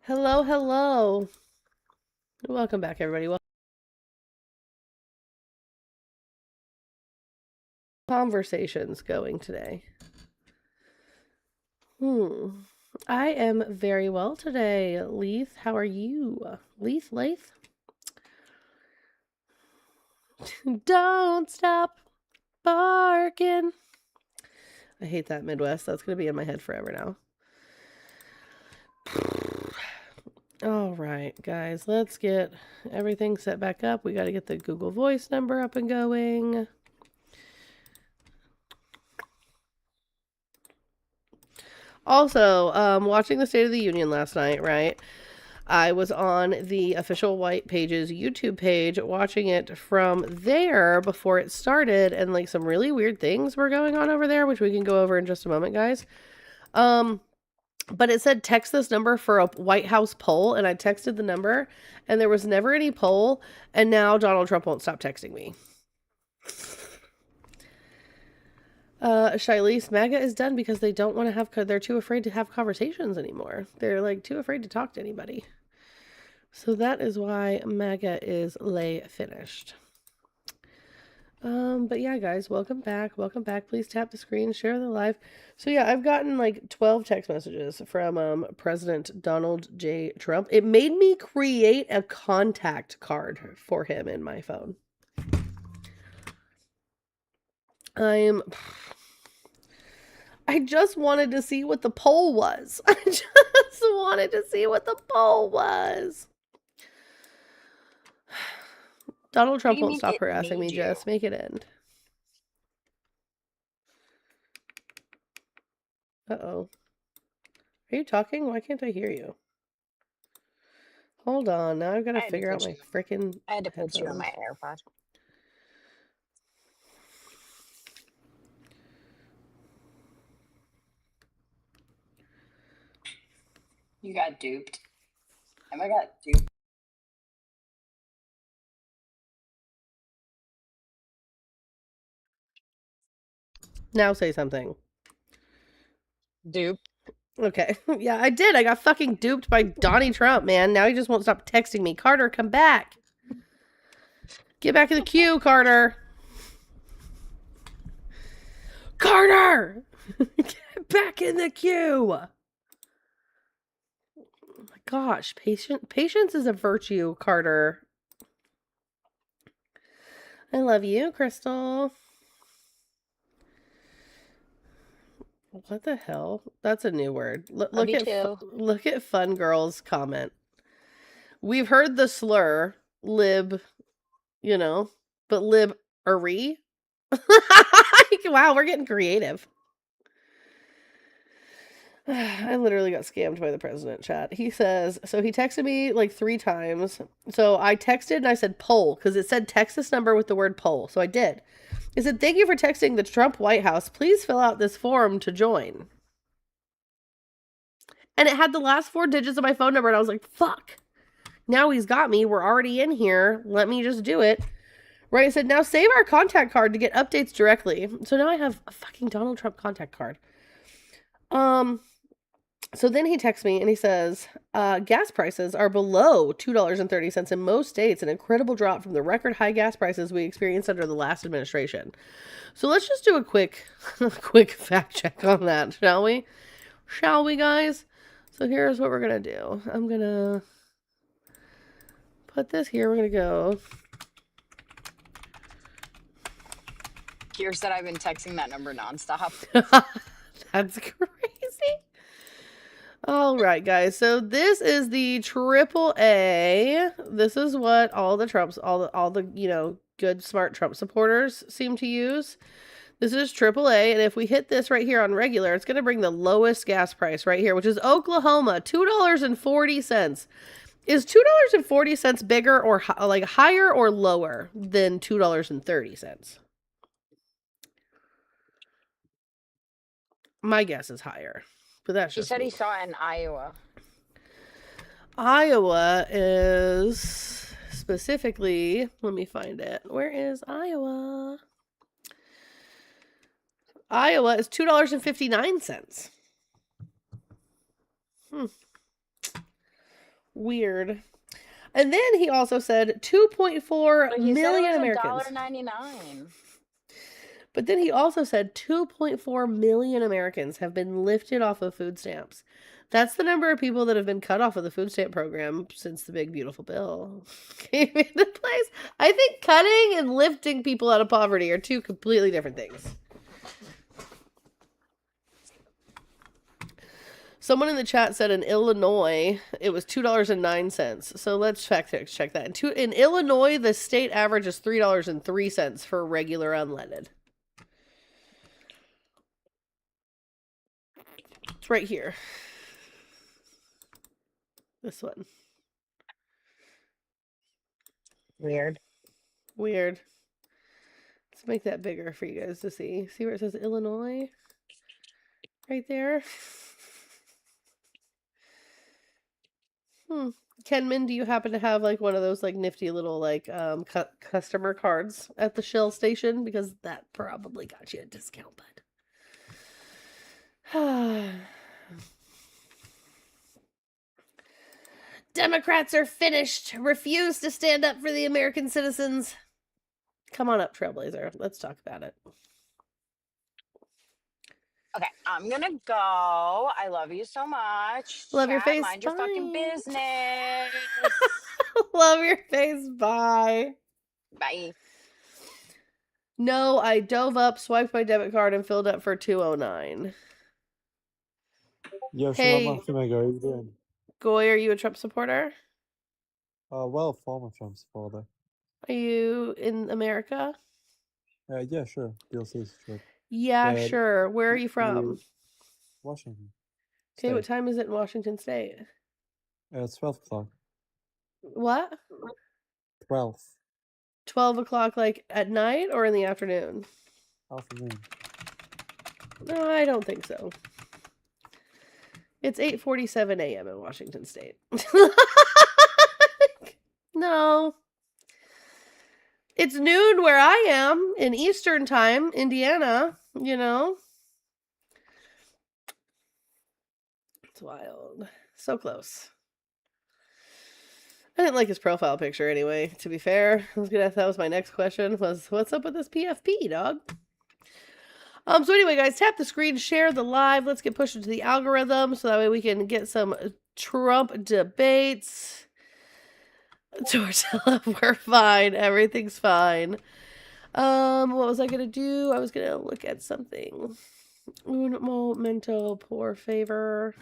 Hello, hello. Welcome back, everybody. Well, conversations going today. I am very well today. Leith, how are you? Leith? Don't stop barking. I hate that Midwest. That's going to be in my head forever now. All right, guys, let's get everything set back up. We got to get the Google Voice number up and going. Also, watching the State of the Union last night, right? I was on the official White Pages YouTube page watching it from there before it started, and like some really weird things were going on over there, which we can go over in just a moment, guys. But it said text this number for a White House poll, and I texted the number, and there was never any poll, and now Donald Trump won't stop texting me. Shilese, MAGA is done because they don't want to have, they're too afraid to have conversations anymore. They're like too afraid to talk to anybody. So that is why MAGA is lay finished. But yeah, guys, welcome back. Welcome back. Please tap the screen, share the live. So yeah, I've gotten like 12 text messages from President Donald J. Trump. It made me create a contact card for him in my phone. I just wanted to see what the poll was. I just wanted to see what the poll was. Donald Trump won't stop harassing me, Jess. Make it end. Uh-oh. Are you talking? Why can't I hear you? Hold on. Now I've got to figure out my freaking I had to put you on my AirPod. You got duped. Emma got duped. Now say something. Dupe. Okay. Yeah, I did. I got fucking duped by Donnie Trump, man. Now he just won't stop texting me. Carter, come back. Get back in the queue, Carter. Carter! Get back in the queue. Oh my gosh, patience is a virtue, Carter. I love you, Crystal. What the hell? That's a new word. Look at Fun Girl's comment. We've heard the slur lib, but lib-ery. Wow, we're getting creative. I literally got scammed by the president, chat. He says, so he texted me like 3 times. So I texted and I said poll because it said text this number with the word poll. So I did. It said, thank you for texting the Trump White House. Please fill out this form to join. And it had the last 4 digits of my phone number. And I was like, fuck. Now he's got me. We're already in here. Let me just do it. Right? It said, now save our contact card to get updates directly. So now I have a fucking Donald Trump contact card. So then he texts me and he says, gas prices are below $2.30 in most states, an incredible drop from the record high gas prices we experienced under the last administration. So let's just do a quick fact check on that, shall we? Shall we, guys? So here's what we're going to do. I'm going to put this here. We're going to go. Kier said I've been texting that number nonstop. That's crazy. All right, guys. So this is the AAA. This is what all the Trumps, all the good, smart Trump supporters seem to use. This is AAA, and if we hit this right here on regular, it's going to bring the lowest gas price right here, which is Oklahoma, $2.40. Is $2.40 bigger or like higher or lower than $2.30? My guess is higher. But that's just he said he saw it in Iowa. Iowa is specifically, let me find it. Where is Iowa? Iowa is $2.59. Weird. And then he also said 2.4 But he said million it was Americans. $1.99. But then he also said 2.4 million Americans have been lifted off of food stamps. That's the number of people that have been cut off of the food stamp program since the big beautiful bill came into place. I think cutting and lifting people out of poverty are two completely different things. Someone in the chat said in Illinois it was $2.09. So let's fact check that. In Illinois, the state average is $3.03 for regular unleaded. It's right here. This one. Weird. Weird. Let's make that bigger for you guys to see. See where it says Illinois? Right there. Kenman, do you happen to have like one of those like nifty little like customer cards at the Shell station? Because that probably got you a discount, bud. Democrats are finished. Refuse to stand up for the American citizens. Come on up, Trailblazer. Let's talk about it. Okay, I'm gonna go. I love you so much. Love your face. Mind your fucking Bye. business. Love your face. Bye. Bye. No, I dove up, swiped my debit card, and filled up for $2.09. Yo, Hey. Shalom Aleichem, how are you doing? Goy, are you a Trump supporter? Well, former Trump supporter. Are you in America? Yeah, sure. DLC trip. Yeah, But sure. Where are you from? Washington. Okay, what State. time is it in Washington State? It's 12 o'clock. What? 12 12 o'clock, like at night or in the afternoon? afternoon. No, I don't think so. It's 8:47 a.m. in Washington State. No. It's noon where I am in Eastern time, Indiana, you know. It's wild. So close. I didn't like his profile picture anyway, to be fair. That was my next question was, what's up with this PFP, dog? So anyway, guys, tap the screen, share the live. Let's get pushed into the algorithm so that way we can get some Trump debates. Tortilla, we're fine. Everything's fine. What was I gonna do? I was gonna look at something. Un momento, por favor.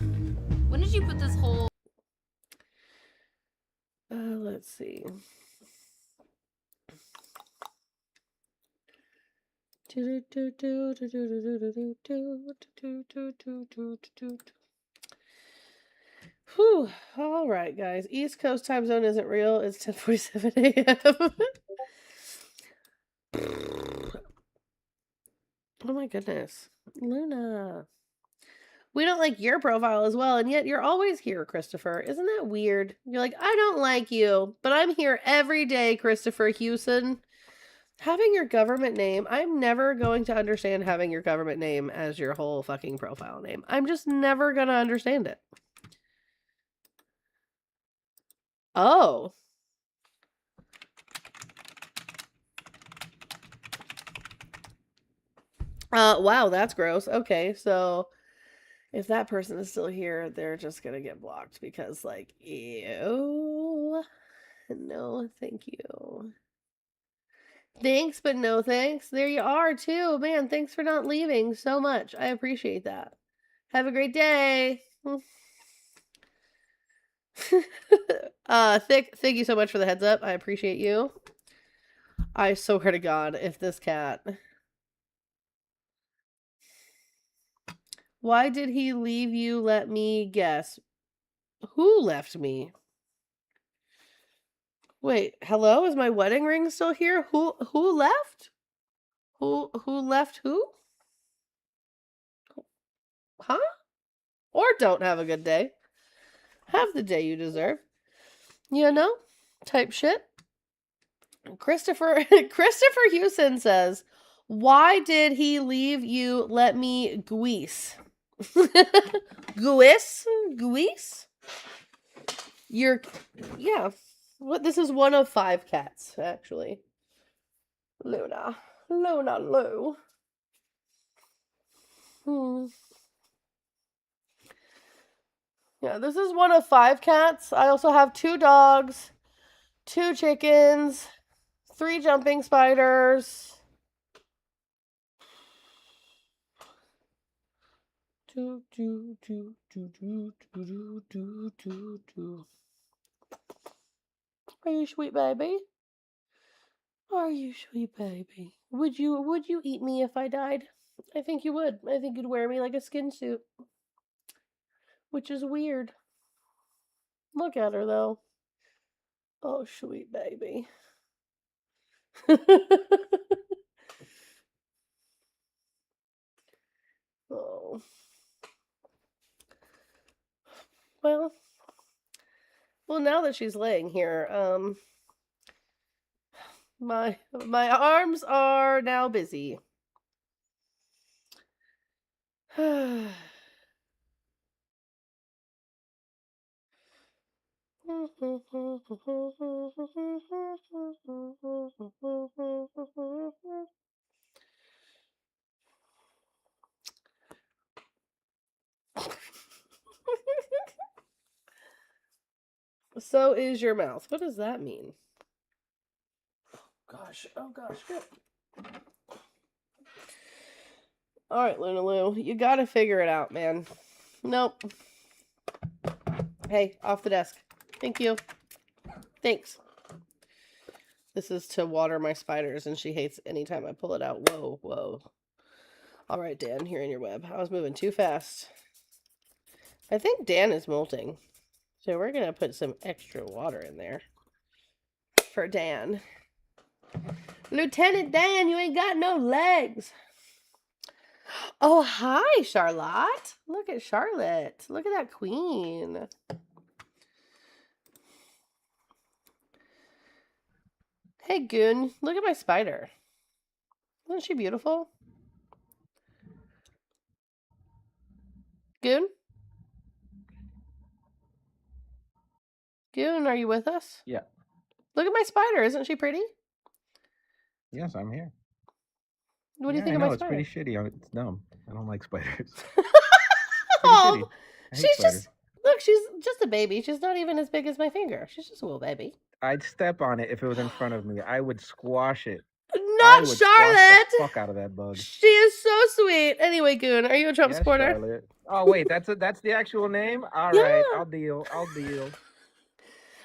When did you put this whole... Let's see. Whew. All right, guys. East Coast time zone isn't real. It's 10:47 a.m. Oh my goodness. Luna. We don't like your profile as well, and yet you're always here, Christopher. Isn't that weird? You're like, I don't like you, but I'm here every day, Christopher Hewson. Having your government name, I'm never going to understand having your government name as your whole fucking profile name. I'm just never gonna understand it. Oh. Wow, that's gross. Okay, so if that person is still here, they're just gonna get blocked because, like, ew. No, thank you. Thanks, but no thanks. There you are, too. Man, thanks for not leaving so much. I appreciate that. Have a great day. Thank you so much for the heads up. I appreciate you. I swear to God, if this cat... Why did he leave you? Let me guess. Who left me? Wait, hello? Is my wedding ring still here? Who left? Who left who? Huh? Or don't have a good day. Have the day you deserve. You know? Type shit. Christopher Hewson says, why did he leave you? Let me guise. Guise? Yeah. What? This is one of 5 cats, actually. Luna. Luna Lou. Yeah, this is one of 5 cats. I also have 2 dogs, 2 chickens, 3 jumping spiders. Do, do, do, do, do, do, do, do, do. Are you sweet baby? Are you sweet baby? Would you eat me if I died? I think you would. I think you'd wear me like a skin suit. Which is weird. Look at her though. Oh, sweet baby. Oh. Well, now that she's laying here, my arms are now busy. So is your mouth. What does that mean? Gosh. Oh gosh. All right, Luna Lou, you gotta figure it out, man. Nope. Hey, off the desk. Thank you. Thanks. This is to water my spiders, and she hates anytime I pull it out. Whoa, whoa. All right, Dan, you're in your web. I was moving too fast. I think Dan is molting. So we're going to put some extra water in there for Dan. Lieutenant Dan, you ain't got no legs. Oh, hi, Charlotte. Look at Charlotte. Look at that queen. Hey, Goon. Look at my spider. Isn't she beautiful? Goon? Goon, are you with us? Yeah. Look at my spider. Isn't she pretty? Yes, I'm here. What do you Yeah, think I of know, my it's spider? pretty shitty. It's dumb. I don't like spiders. Oh, Pretty shitty. I hate she's spiders. just look. She's just a baby. She's not even as big as my finger. She's just a little baby. I'd step on it if it was in front of me. I would squash it. I Not would squash Charlotte. the fuck out of that bug. She is so sweet. Anyway, Goon, are you a Trump Yes, supporter? Charlotte. Oh wait, that's the actual name. All Yeah. right, I'll deal.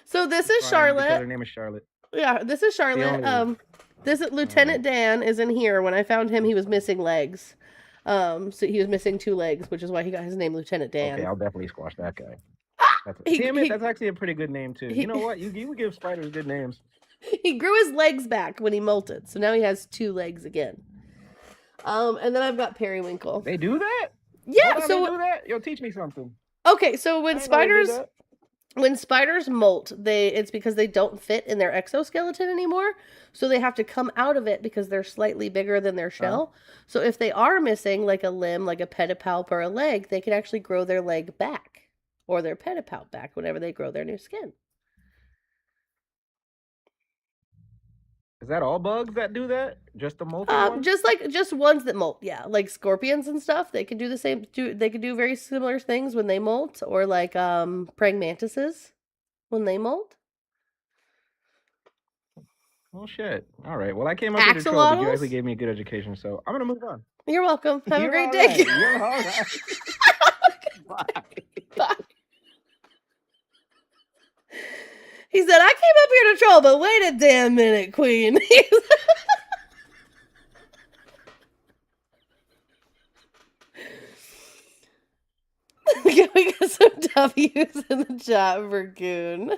So this is Fine, because Charlotte. her name is Charlotte. Yeah, this is Charlotte. only- This is Lieutenant Dan is in here. When I found him, he was missing legs. So he was missing 2 legs, which is why he got his name Lieutenant Dan. Okay, I'll definitely squash that guy. He- Damn it, he- that's actually a pretty good name too. he- You know what? You give spiders good names. He grew his legs back when he molted, so now he has 2 legs again. And then I've got Periwinkle. They do that? Yeah, Hold on, so they do that? Yo, teach me something. okay, so when I didn't know they did spiders that. molt, it's because they don't fit in their exoskeleton anymore. So they have to come out of it because they're slightly bigger than their shell. So if they are missing like a limb, like a pedipalp or a leg, they can actually grow their leg back or their pedipalp back whenever they grow their new skin. Is that all bugs that do that? Just the molting ones? Just ones that molt, yeah, like scorpions and stuff. They can do the same. They can do very similar things when they molt, or like praying mantises when they molt. Well, shit. All right. Well, I came up here to troll, but you Axolotls? actually gave me a good education, so I'm gonna move on. You're welcome. Have a You're great all day. right. You're all right. Bye. Bye. He said, I came up here to troll, but wait a damn minute, Queen. We got some W's in the chat for Goon.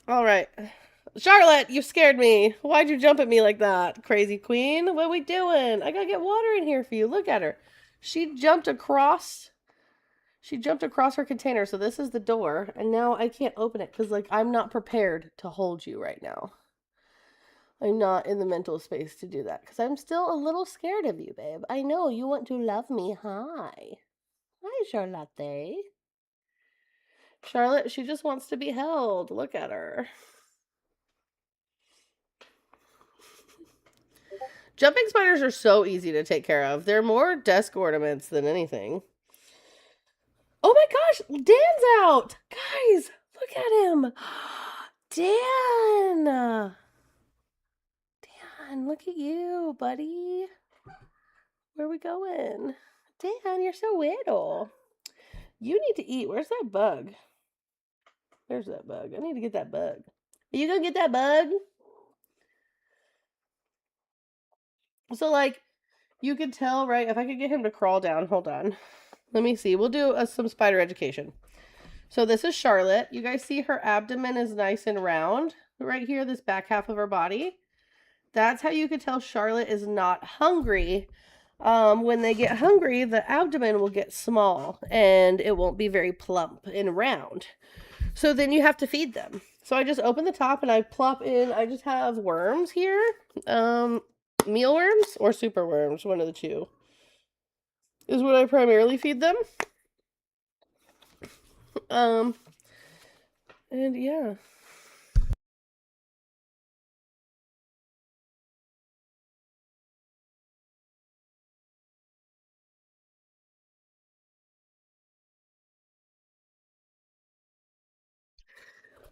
All right. Charlotte, you scared me. Why'd you jump at me like that, crazy queen? What are we doing? I gotta get water in here for you. Look at her. She jumped across her container. So this is the door, and now I can't open it because like I'm not prepared to hold you right now. I'm not in the mental space to do that because I'm still a little scared of you, babe. I know you want to love me. Hi. Hi, Charlotte. Charlotte, she just wants to be held. Look at her. Jumping spiders are so easy to take care of. They're more desk ornaments than anything. Oh my gosh, Dan's out. Guys, look at him. Dan. Dan, look at you, buddy. Where are we going? Dan, you're so little. You need to eat. Where's that bug? There's that bug. I need to get that bug. Are you gonna get that bug? So, like, you could tell, right? If I could get him to crawl down, hold on. Let me see. We'll do some spider education. So this is Charlotte. You guys see her abdomen is nice and round right here, this back half of her body. That's how you could tell Charlotte is not hungry. When they get hungry, the abdomen will get small and it won't be very plump and round. So then you have to feed them. So I just open the top and I plop in, I just have worms here. Mealworms or super worms, one of the two, is what I primarily feed them. And yeah.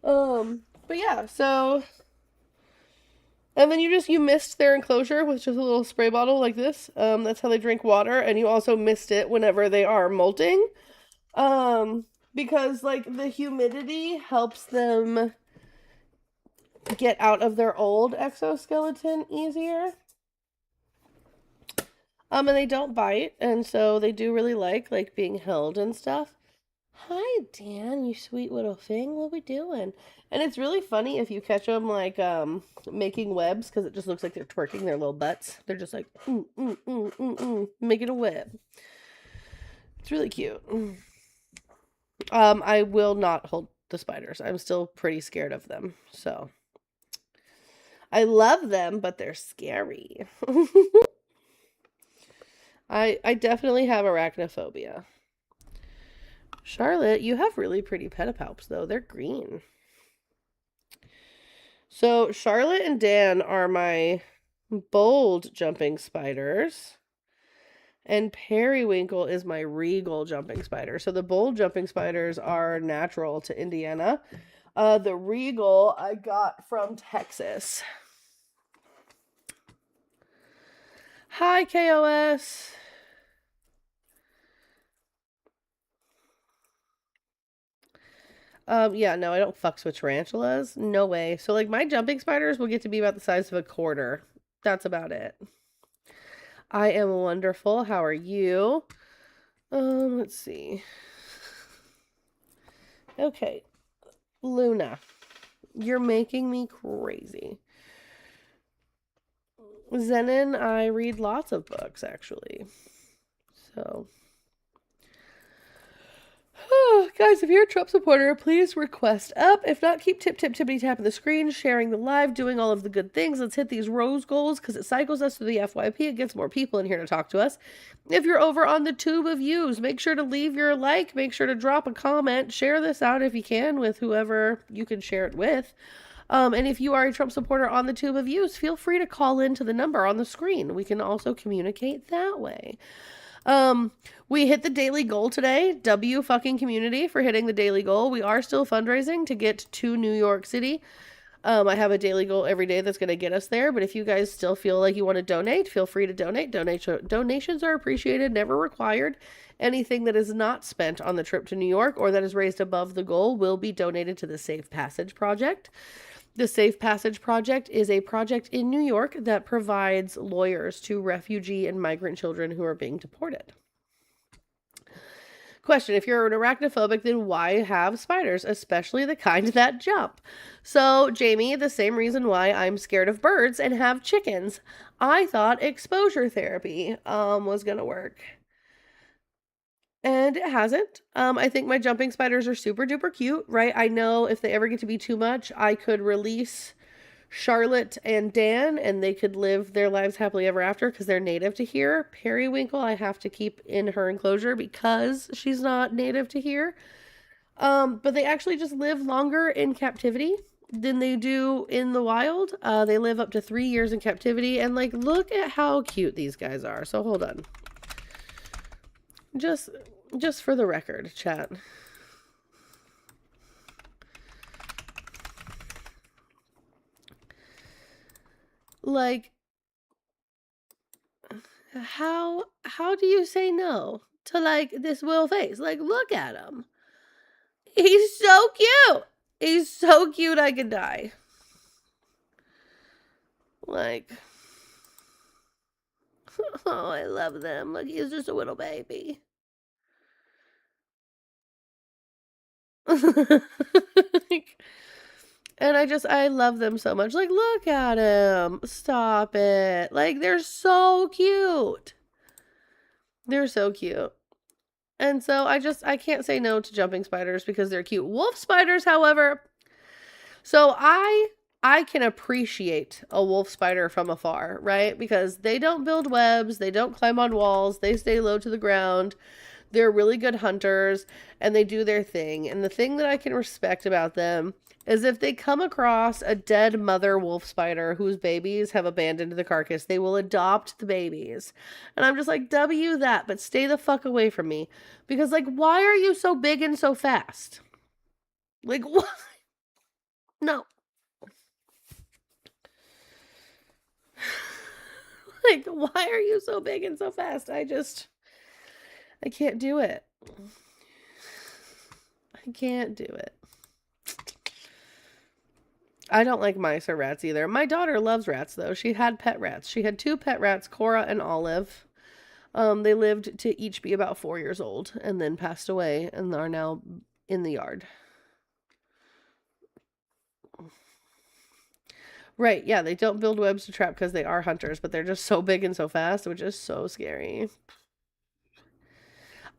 But yeah, so, and then you mist their enclosure with just a little spray bottle like this. That's how they drink water, and you also mist it whenever they are molting. Because like the humidity helps them get out of their old exoskeleton easier. And they don't bite, and so they do really like being held and stuff. Hi, Dan, you sweet little thing. What we doing? And it's really funny if you catch them like making webs because it just looks like they're twerking their little butts. They're just like making a web. It's really cute. I will not hold the spiders. I'm still pretty scared of them. So I love them, but they're scary. I definitely have arachnophobia. Charlotte, you have really pretty pedipalps, though. They're green. So, Charlotte and Dan are my bold jumping spiders. And Periwinkle is my regal jumping spider. So, the bold jumping spiders are natural to Indiana. The regal I got from Texas. Hi, KOS. Yeah, no, I don't fucks with tarantulas. No way. So, like, my jumping spiders will get to be about the size of a quarter. That's about it. I am wonderful. How are you? Let's see. Okay. Luna, you're making me crazy. Zenon, I read lots of books, actually. So... guys, if you're a Trump supporter, please request up. If not, keep tippity tapping the screen, sharing the live, doing all of the good things. Let's hit these rose goals because it cycles us through the FYP. It gets more people in here to talk to us. If you're over on the tube of views, make sure to leave your like. Make sure to drop a comment. Share this out if you can with whoever you can share it with. And if you are a Trump supporter on the tube of views, feel free to call into the number on the screen. We can also communicate that way. We hit the daily goal today. W fucking community for hitting the daily goal. We are still fundraising to get to New York City. I have a daily goal every day that's going to get us there. But if you guys still feel like you want to donate, feel free to donate. Donations are appreciated, never required. Anything that is not spent on the trip to New York or that is raised above the goal will be donated to the Safe Passage Project. The Safe Passage Project is a project in New York that provides lawyers to refugee and migrant children who are being deported. Question, if you're an arachnophobic, then why have spiders, especially the kind that jump? So, Jamie, the same reason why I'm scared of birds and have chickens. I thought exposure therapy was going to work. And it hasn't. I think my jumping spiders are super duper cute, right? I know if they ever get to be too much, I could release Charlotte and Dan, and they could live their lives happily ever after because they're native to here. Periwinkle, I have to keep in her enclosure because she's not native to here. But they actually just live longer in captivity than they do in the wild. They live up to 3 years in captivity, and like, look at how cute these guys are. So hold on. Just for the record, chat. Like, how do you say no to like this Will face? Like, look at him. He's so cute. He's so cute I could die. Like, oh, I love them. Look, he's just a little baby. Like, and I love them so much. Like, look at him. Stop it. Like, they're so cute. They're so cute. And so I can't say no to jumping spiders because they're cute. Wolf spiders, however, so I can appreciate a wolf spider from afar, right? Because they don't build webs, they don't climb on walls, they stay low to the ground. They're really good hunters and they do their thing. And the thing that I can respect about them is if they come across a dead mother wolf spider whose babies have abandoned the carcass, they will adopt the babies. And I'm just like, W that, but stay the fuck away from me. Because, like, why are you so big and so fast? Like, what? No. Like, why are you so big and so fast? I can't do it. I can't do it. I don't like mice or rats either. My daughter loves rats, though. She had pet rats. She had 2 pet rats, Cora and Olive. They lived to each be about 4 years old and then passed away and are now in the yard. Right, yeah, they don't build webs to trap because they are hunters, but they're just so big and so fast, which is so scary.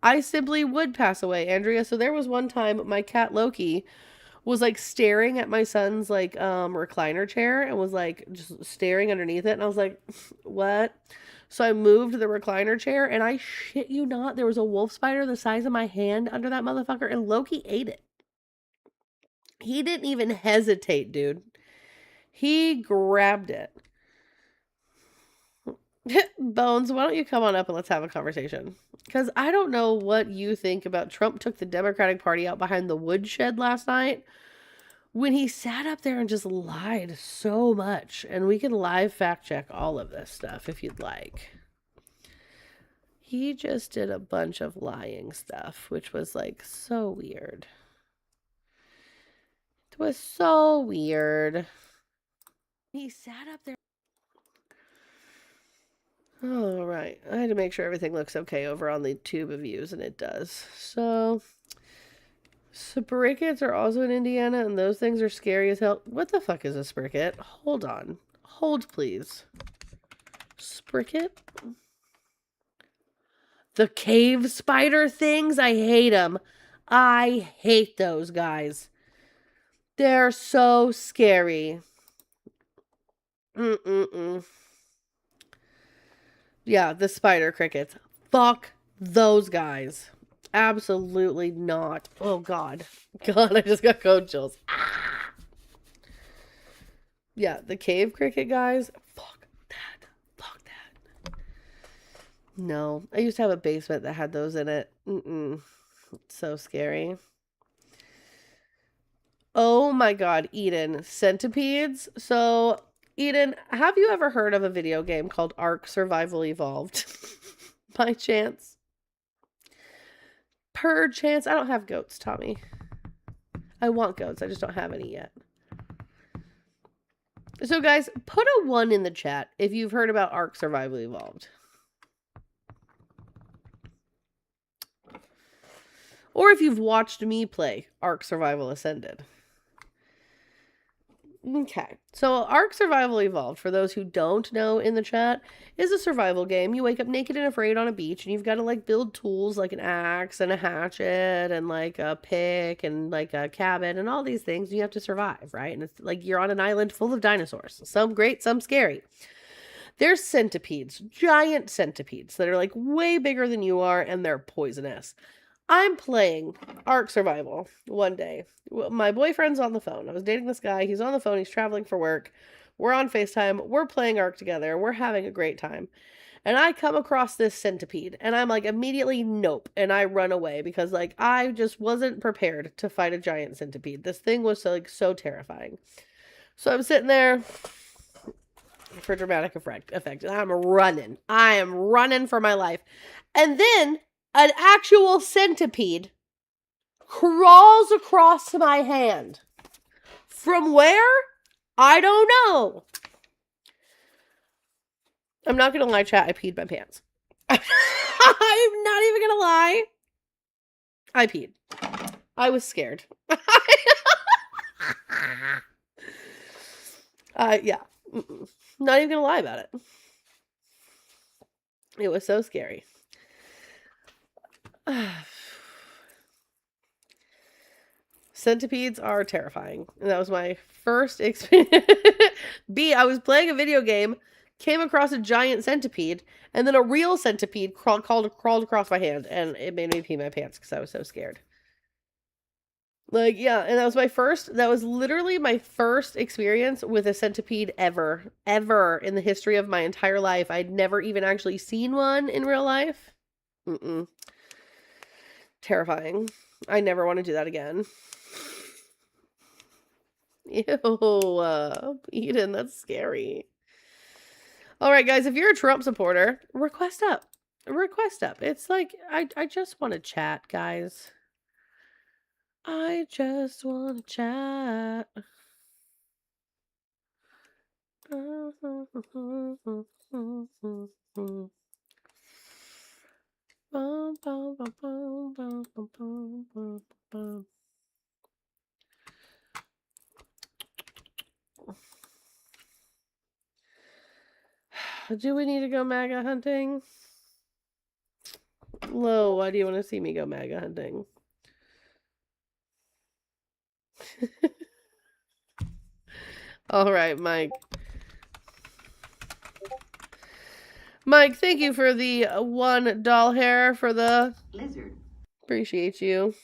I simply would pass away, Andrea. So there was one time my cat Loki was like staring at my son's like recliner chair and was like just staring underneath it, and I was like, what? So I moved the recliner chair, and I shit you not, there was a wolf spider the size of my hand under that motherfucker, and Loki ate it. He didn't even hesitate, dude. He grabbed it. Bones, why don't you come on up and let's have a conversation? Because I don't know what you think about Trump took the Democratic Party out behind the woodshed last night when he sat up there and just lied so much. And we can live fact check all of this stuff if you'd like. He just did a bunch of lying stuff, which was like so weird. It was so weird. He sat up there. All right. I had to make sure everything looks okay over on the tube of views, and it does. So, sprickets are also in Indiana, and those things are scary as hell. What the fuck is a spricket? Hold on. Hold, please. Spricket? The cave spider things? I hate them. I hate those guys. They're so scary. Yeah, the spider crickets. Fuck those guys. Absolutely not. Oh, God. God, I just got cold chills. Ah! Yeah, the cave cricket guys. Fuck that. Fuck that. No. I used to have a basement that had those in it. It's so scary. Oh my God, Eden. Centipedes. So, Eden, have you ever heard of a video game called Ark Survival Evolved? By chance? Per chance? I don't have goats, Tommy. I want goats. I just don't have any yet. So, guys, put a 1 in the chat if you've heard about Ark Survival Evolved. Or if you've watched me play Ark Survival Ascended. Okay, so Ark Survival Evolved, for those who don't know in the chat, is a survival game. You wake up naked and afraid on a beach, and you've got to like build tools like an axe and a hatchet and like a pick and like a cabin and all these things. And you have to survive, right? And it's like you're on an island full of dinosaurs. Some great, some scary. There's centipedes, giant centipedes that are like way bigger than you are, and they're poisonous. I'm playing Ark Survival one day. My boyfriend's on the phone. I was dating this guy. He's on the phone. He's traveling for work. We're on FaceTime. We're playing Ark together. We're having a great time. And I come across this centipede, and I'm like, immediately, nope. And I run away because, like, I just wasn't prepared to fight a giant centipede. This thing was so, like, so terrifying. So I'm sitting there for dramatic effect. And I'm running. I am running for my life. And then an actual centipede crawls across my hand. From where? I don't know. I'm not gonna lie, chat. I peed my pants. I'm not even gonna lie. I peed. I was scared. Yeah. Not even gonna lie about it. It was so scary. Centipedes are terrifying. And that was my first experience. B, I was playing a video game, came across a giant centipede, and then a real centipede crawled across my hand, and it made me pee my pants because I was so scared. Like, yeah, and that was literally my first experience with a centipede ever in the history of my entire life. I'd never even actually seen one in real life. Terrifying. I never want to do that again. Ew, Eden, that's scary. All right, guys, if you're a Trump supporter, request up. It's like, I just want to chat, guys. I just want to chat. Do we need to go MAGA hunting? Lo, why do you want to see me go MAGA hunting? All right, Mike. Mike, thank you for the $1 hair for the lizard. Appreciate you.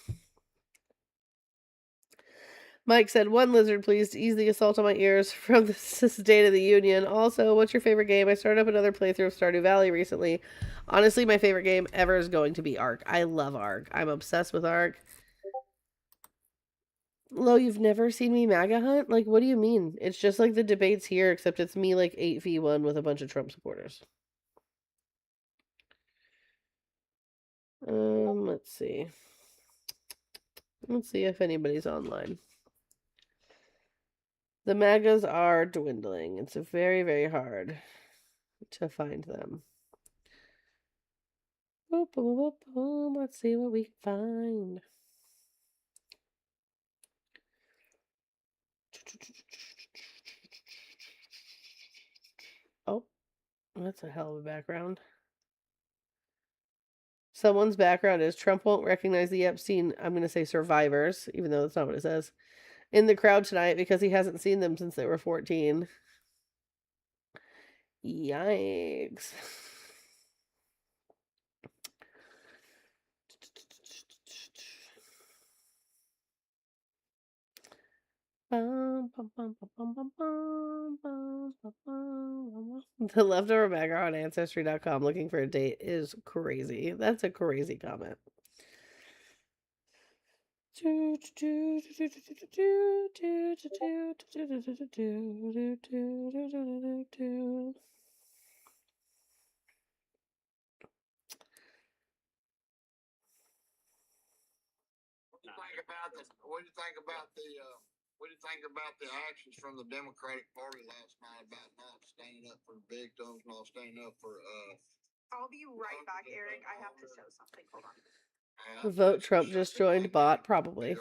Mike said, "One lizard, please, to ease the assault on my ears from the State of the Union. Also, what's your favorite game? I started up another playthrough of Stardew Valley recently. Honestly, my favorite game ever is going to be Ark. I love Ark. I'm obsessed with Ark." Lo, you've never seen me MAGA hunt? Like, what do you mean? It's just like the debates here, except it's me like 8v1 with a bunch of Trump supporters. Let's see. Let's see if anybody's online. The MAGAs are dwindling. It's very, very hard to find them. Boop, boop, boop, boop. Let's see what we can find. Oh, that's a hell of a background. Someone's background is Trump won't recognize the Epstein, I'm going to say survivors, even though that's not what it says, in the crowd tonight because he hasn't seen them since they were 14. Yikes. The leftover background on Ancestry.com looking for a date is crazy. That's a crazy comment. What do you think about the actions from the Democratic Party last night about not standing up for victims, not standing up for I'll be right back, Eric. I have to show something. Hold on. Vote Trump just joined bot, probably.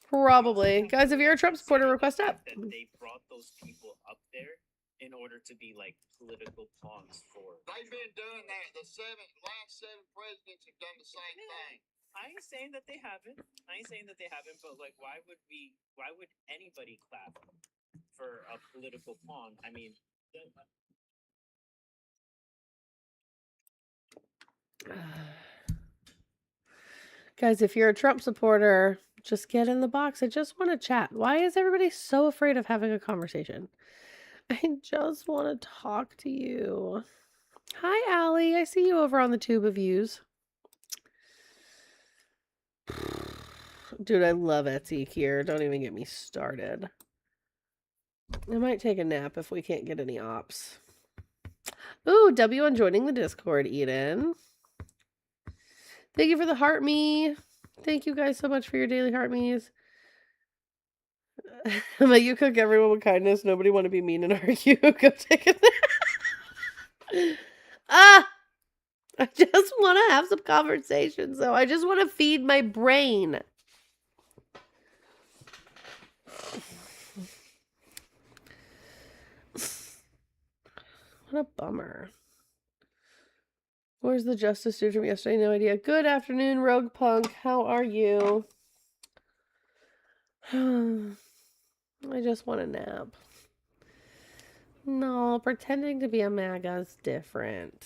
Probably. Guys, if you're a Trump supporter, request up. That they brought those people up there in order to be like political pawns for. They've been doing that. Last seven presidents have done the same thing. I ain't saying that they haven't. But like, why would anybody clap for a political pawn? I mean, Guys, if you're a Trump supporter, just get in the box. I just want to chat. Why is everybody so afraid of having a conversation? I just want to talk to you. Hi, Allie. I see you over on the Tube of Views. Dude, I love Etsy here. Don't even get me started. I might take a nap if we can't get any ops. Ooh, W on joining the Discord, Eden. Thank you for the heart me. Thank you guys so much for your daily heart me's. But you cook everyone with kindness. Nobody want to be mean and argue. Go take a nap. Ah! I just want to have some conversations, though. I just want to feed my brain. What a bummer. Where's the justice dude from yesterday? No idea. Good afternoon, Rogue Punk. How are you? I just want a nap. No, pretending to be a MAGA is different.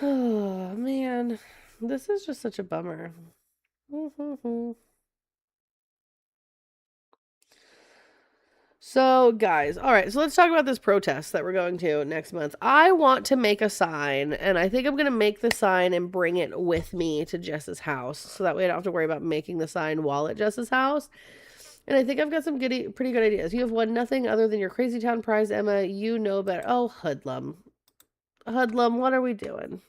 Oh, man. This is just such a bummer. So, guys, all right, so let's talk about this protest that we're going to next month. I want to make a sign, and I think I'm going to make the sign and bring it with me to Jess's house, so that way I don't have to worry about making the sign while at Jess's house. And I think I've got some pretty good ideas. You have won nothing other than your Crazy Town prize, Emma. You know better. Oh, Hoodlum. Hoodlum, what are we doing?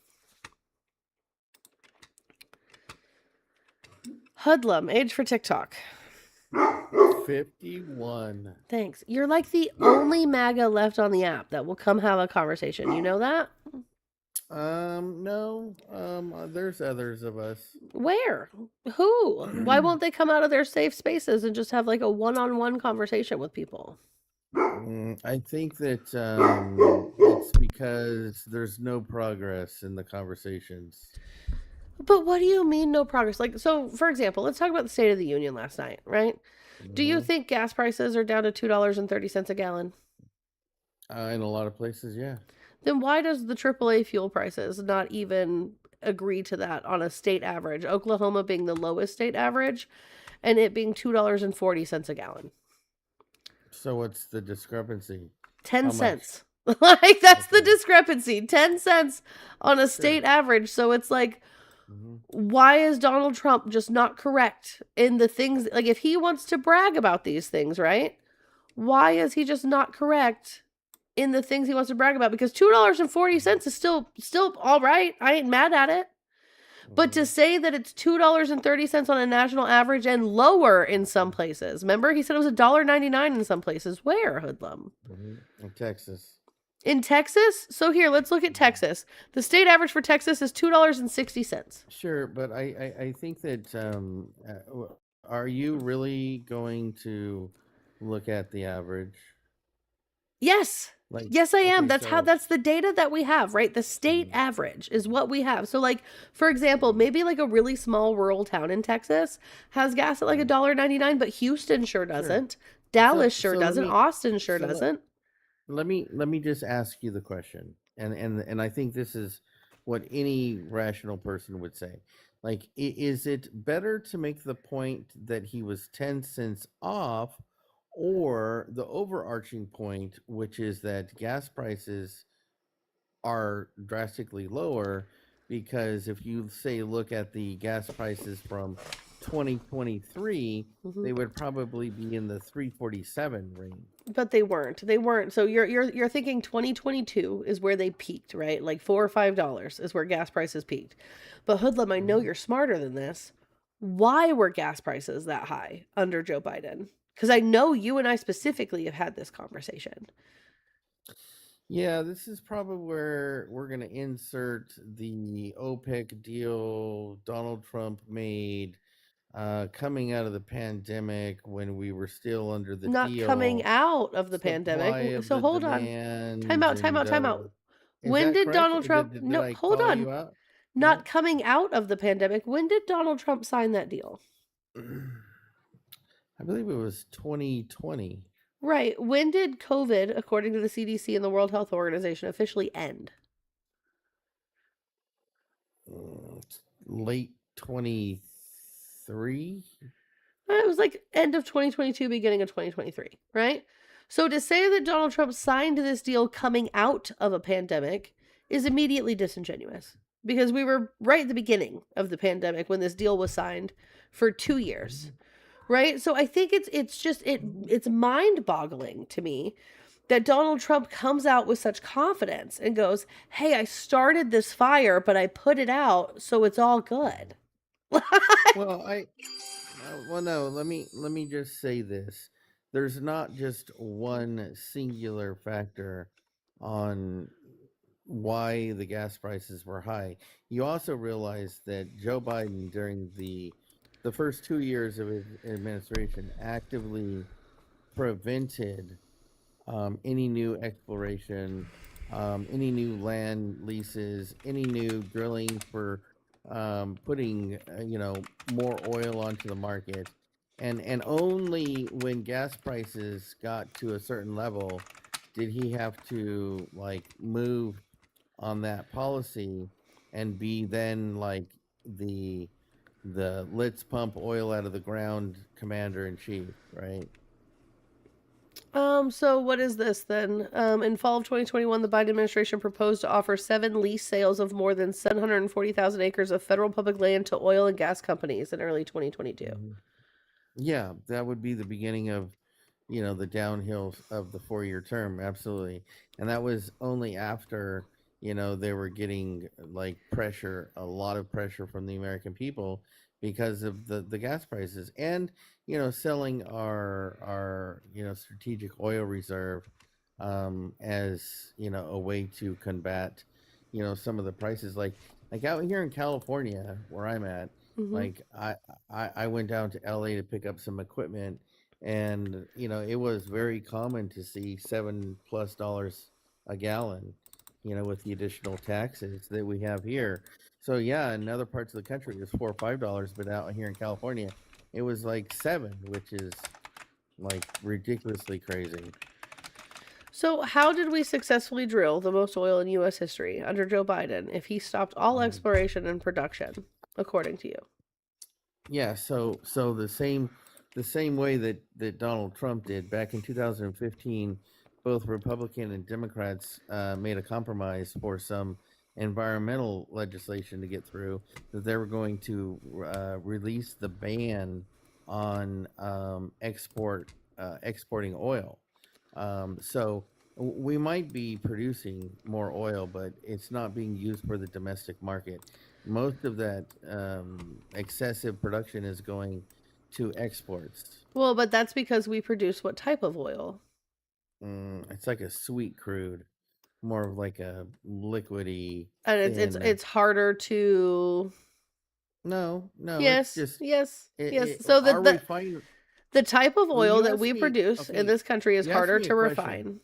Hoodlum, age for TikTok. 51. Thanks. You're like the only MAGA left on the app that will come have a conversation. You know that? No. There's others of us. Where? Who? Why won't they come out of their safe spaces and just have like a one-on-one conversation with people? I think that it's because there's no progress in the conversations. But what do you mean no progress? Like, so for example, let's talk about the State of the Union last night, right? Do you think gas prices are down to $2.30 a gallon? In a lot of places, yeah. Then why does the AAA fuel prices not even agree to that on a state average? Oklahoma being the lowest state average and it being $2.40 a gallon. So what's the discrepancy? 10 cents. Like, that's the discrepancy. 10 cents on a state average. So it's like, why is Donald Trump just not correct in the things? Like, if he wants to brag about these things, right? Why is he just not correct in the things he wants to brag about? Because $2.40 is still all right. I ain't mad at it. But to say that it's $2.30 on a national average and lower in some places. Remember, he said it was $1.99 in some places. Where, Hoodlum? In Texas. In Texas? So here, let's look at Texas. The state average for Texas is $2.60. Sure, but I think that are you really going to look at the average? Yes. Like, yes, I am. okay, That's the data that we have, right? The state average is what we have. So like, for example, maybe like a really small rural town in Texas has gas at like $1.99, but Houston sure doesn't. Dallas sure doesn't. Austin sure doesn't. Let me just ask you the question. And I think this is what any rational person would say. Like, is it better to make the point that he was 10 cents off, or the overarching point, which is that gas prices are drastically lower? Because if you say look at the gas prices from 2023, they would probably be in the 347 range. But they weren't. So you're thinking 2022 is where they peaked, right? Like $4 or $5 is where gas prices peaked. But Hoodlum, I know you're smarter than this. Why were gas prices that high under Joe Biden? Because I know you and I specifically have had this conversation. Yeah, this is probably where we're going to insert the OPEC deal Donald Trump made coming out of the pandemic when we were still under the Not deal. coming out of the Supply pandemic. of So the hold on. demand. Time out, time out, time out. Is When that did correct? Donald Trump... Did No, I hold call on. you out? Not Yeah. coming out of the pandemic. When did Donald Trump sign that deal? I believe it was 2020. Right. When did COVID, according to the CDC and the World Health Organization, officially end? Late 23. It was like end of 2022, beginning of 2023, right? So to say that Donald Trump signed this deal coming out of a pandemic is immediately disingenuous, because we were right at the beginning of the pandemic when this deal was signed for 2 years, right? So I think it's mind-boggling to me that Donald Trump comes out with such confidence and goes, "Hey, I started this fire, but I put it out, so it's all good." Well, no. Let me just say this: there's not just one singular factor on why the gas prices were high. You also realize that Joe Biden, during the first 2 years of his administration, actively prevented any new exploration, any new land leases, any new drilling for putting more oil onto the market, and only when gas prices got to a certain level did he have to move on that policy and be then like the let's pump oil out of the ground commander in chief, right? So what is this then? In fall of 2021, the Biden administration proposed to offer 7 lease sales of more than 740,000 acres of federal public land to oil and gas companies in early 2022. Yeah, that would be the beginning of, the downhill of the 4-year term. Absolutely. And that was only after, they were getting a lot of pressure from the American people because of the gas prices and, selling our strategic oil reserve as, a way to combat, some of the prices like out here in California where I'm at. Mhm. I went down to LA to pick up some equipment, and it was very common to see $7+ a gallon, with the additional taxes that we have here. So yeah, in other parts of the country it was $4 or $5, but out here in California it was like 7, which is ridiculously crazy. So how did we successfully drill the most oil in U.S. history under Joe Biden if he stopped all exploration and production, according to you? Yeah, so the same way that Donald Trump did back in 2015, both Republican and Democrats made a compromise for some environmental legislation to get through, that they were going to release the ban on exporting oil. So we might be producing more oil, but it's not being used for the domestic market. Most of that excessive production is going to exports. Well, but that's because we produce what type of oil? It's like a sweet crude, more of like a liquidy. And it's harder to... No. Yes, it's just yes. So So the type of Well, oil you that asked we me- produce in okay, this country is you asked harder me a to question. refine.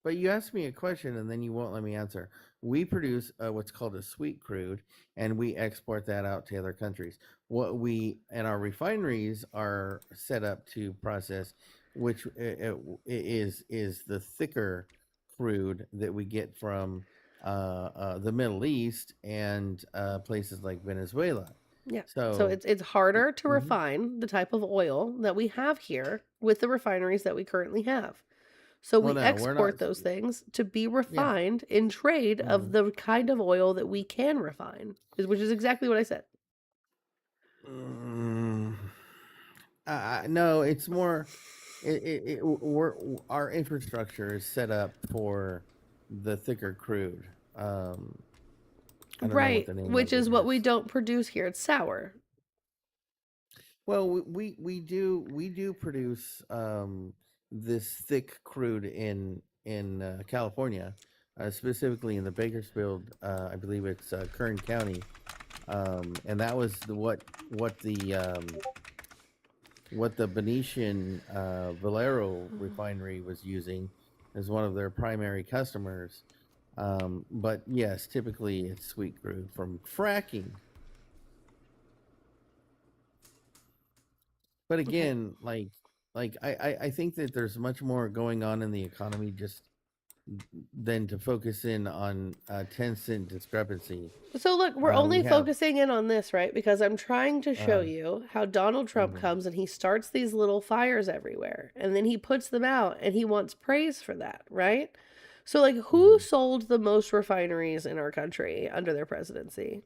But you asked me a question and then you won't let me answer. We produce what's called a sweet crude, and we export that out to other countries. What we and our refineries are set up to process, which is the thicker crude that we get from the Middle East and places like Venezuela. Yeah. So So it's harder to Mhm. refine the type of oil that we have here with the refineries that we currently have. So Well, we no, we're export not. those things to be refined in trade of the kind of oil that we can refine, which is exactly what I said. No, it's more. Our infrastructure is set up for the thicker crude. I don't know what Right, the name which of is it what we don't produce here. It's sour. Well, we do produce this thick crude in California, specifically in the Bakersfield. I believe it's Kern County, and that was what the Venetian Valero refinery was using as one of their primary customers. But yes, typically it's sweet crude from fracking. But again, I think that there's much more going on in the economy just than to focus in on a 10-cent discrepancy. So look, we're We only have focusing in on this, right? Because I'm trying to show uh, you how Donald Trump mhm. comes and he starts these little fires everywhere and then he puts them out and he wants praise for that, right? So like who Mhm. sold the most refineries in our country under their presidency?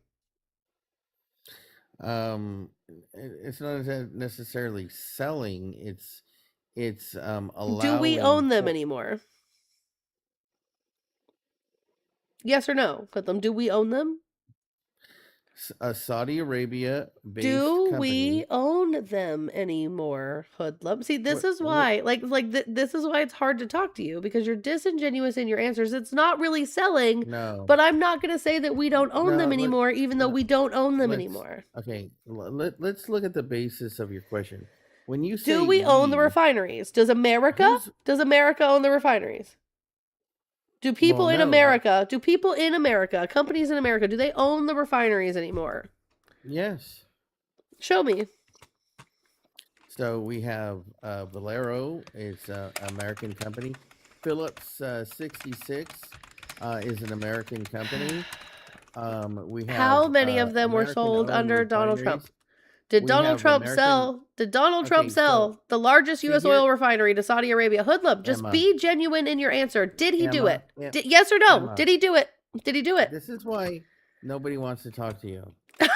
It's not necessarily selling. It's Do we allowing own them anymore? Yes or no? Hoodlum, do we own them? a Saudi Arabia based Do company. we own them anymore, Hoodlum? See, this What is why, this is why it's hard to talk to you because you're disingenuous in your answers. It's not really selling, No, but I'm not going to say that we don't own no. them anymore, even though we don't own them Let's anymore. okay. Let's look at the basis of your question. When you say Do we own the we, refineries? Does America own the refineries? Do people well, in no, America, companies in America, do they own the refineries anymore? yes. Show me. So we have Valero. It's an American company. Phillips 66 is an American company. We have How many of them were sold American-owned under Donald Trump? refineries. Did We Donald have Trump American. sell? Did Donald Trump Okay, sell so the largest see U.S. here, oil refinery to Saudi Arabia? Hoodlum, just Emma, be genuine in your answer. Did he do Emma, it? Yes or no? Emma. Did he do it? Did he do it? This is why nobody wants to talk to you. That's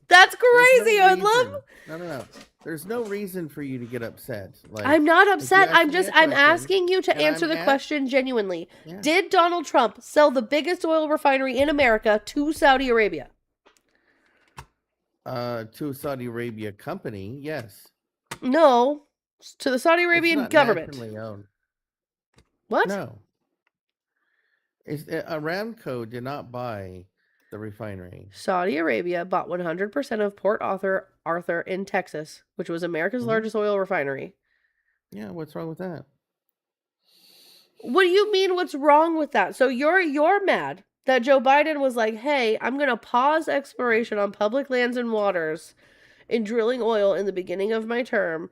There's crazy, no Hoodlum. reason. No. There's no reason for you to get upset. Like, I'm not if you upset. ask I'm me just a I'm question, asking you to and answer I'm the at- question genuinely. Yeah. Did Donald Trump sell the biggest oil refinery in America to Saudi Arabia? To a Saudi Arabia company, yes. No, to the Saudi It's Arabian not government. nationally owned. What? No. Aramco did not buy the refinery. Saudi Arabia bought 100% of Port Arthur in Texas, which was America's Mhm. largest oil refinery. Yeah, what's wrong with that? What do you mean what's wrong with that? So you're mad that Joe Biden was like, "Hey, I'm going to pause exploration on public lands and waters in drilling oil in the beginning of my term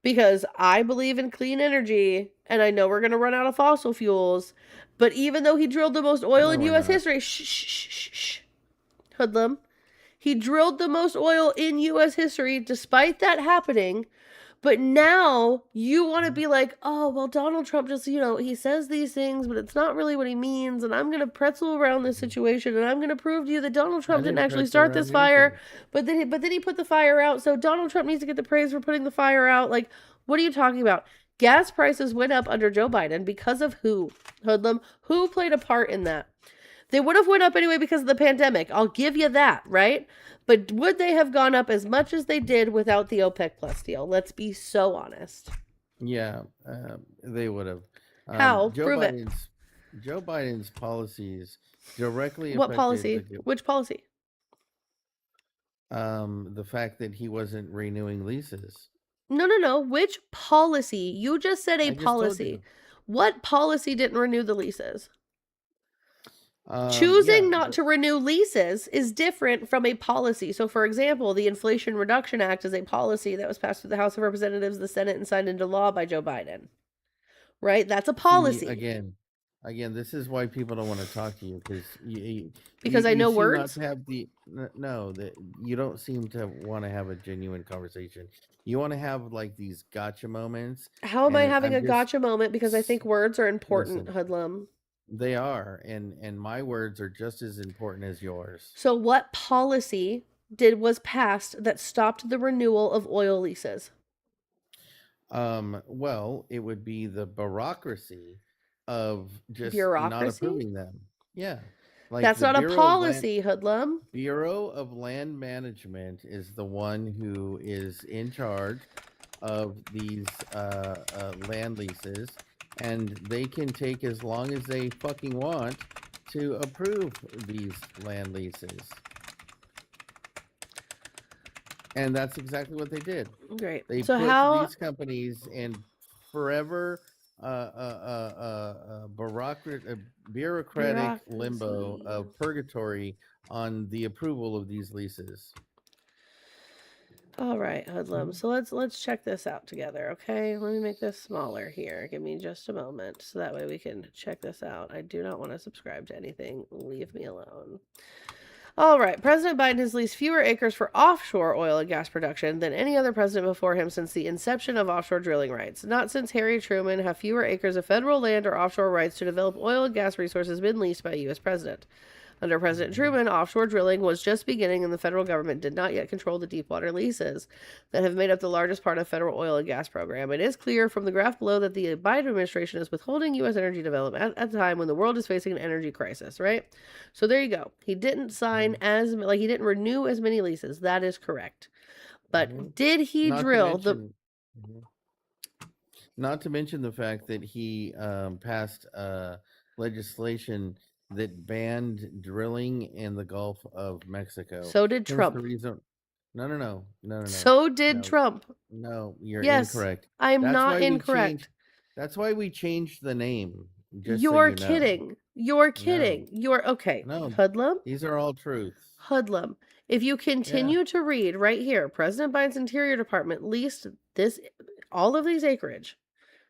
because I believe in clean energy and I know we're going to run out of fossil fuels." But even though he drilled the most oil No, in we're US not. history, shh. Hoodlum. He drilled the most oil in US history despite that happening. But now you want to be like, "Oh, well, Donald Trump just, he says these things, but it's not really what he means. And I'm going to pretzel around this situation. And I'm going to prove to you that Donald Trump didn't actually pretzel start this around fire. anything. But then he put the fire out. So Donald Trump needs to get the praise for putting the fire out. Like, what are you talking about? Gas prices went up under Joe Biden because of who? Hoodlum. Who played a part in that? They would have went up anyway because of the pandemic. I'll give you that, right? But would they have gone up as much as they did without the OPEC Plus deal? Let's be so honest. Yeah, they would have. How? Prove it. Joe Biden's policies directly What affected policy? Which policy? the fact that he wasn't renewing leases. No. Which policy? You just said I a just told policy. you. What policy didn't renew the leases? Choosing yeah, not to renew leases is different from a policy. So, for example, the Inflation Reduction Act is a policy that was passed through the House of Representatives, the Senate, and signed into law by Joe Biden. Right? That's a policy. See, again, this is why people don't want to talk to you because I know seem words. Not to have that you don't seem to want to have a genuine conversation. You want to have like these gotcha moments. How am I and having I'm a just- gotcha moment? Because I think words are important, Listen. Hoodlum. They are, and my words are just as important as yours. So, what policy was passed that stopped the renewal of oil leases? Well, it would be the bureaucracy of just not Bureaucracy? approving them. Yeah. Like That's the not a Bureau of Land, policy, Hoodlum. Bureau of Land Management is the one who is in charge of these land leases, and they can take as long as they fucking want to approve these land leases. And that's exactly what they did. Great. They So put how these companies in forever bureaucratic limbo Bureaucracy. of purgatory on the approval of these leases. All right, Hoodlum. So let's check this out together, okay? Let me make this smaller here. Give me just a moment so that way we can check this out. I do not want to subscribe to anything. Leave me alone. All right, President Biden has leased fewer acres for offshore oil and gas production than any other president before him since the inception of offshore drilling rights. Not since Harry Truman have fewer acres of federal land or offshore rights to develop oil and gas resources been leased by a U.S. president. Under President Truman, offshore drilling was just beginning and the federal government did not yet control the deepwater leases that have made up the largest part of federal oil and gas program. It is clear from the graph below that the Biden administration is withholding U.S. energy development at a time when the world is facing an energy crisis, right? So there you go. He didn't sign he didn't renew as many leases. That is correct. But did he drill Not to mention the fact that he passed legislation that banned drilling in the Gulf of Mexico. So did Hence Trump. The reason... No. So did No. Trump. No, you're Yes, incorrect. I'm That's not why we incorrect. changed- That's why we changed the name. Just so You're you know. kidding. You're kidding. You're okay. No. Hoodlum. These are all truths. Hoodlum. If you continue to read right here, President Biden's Interior Department leased all of these acreage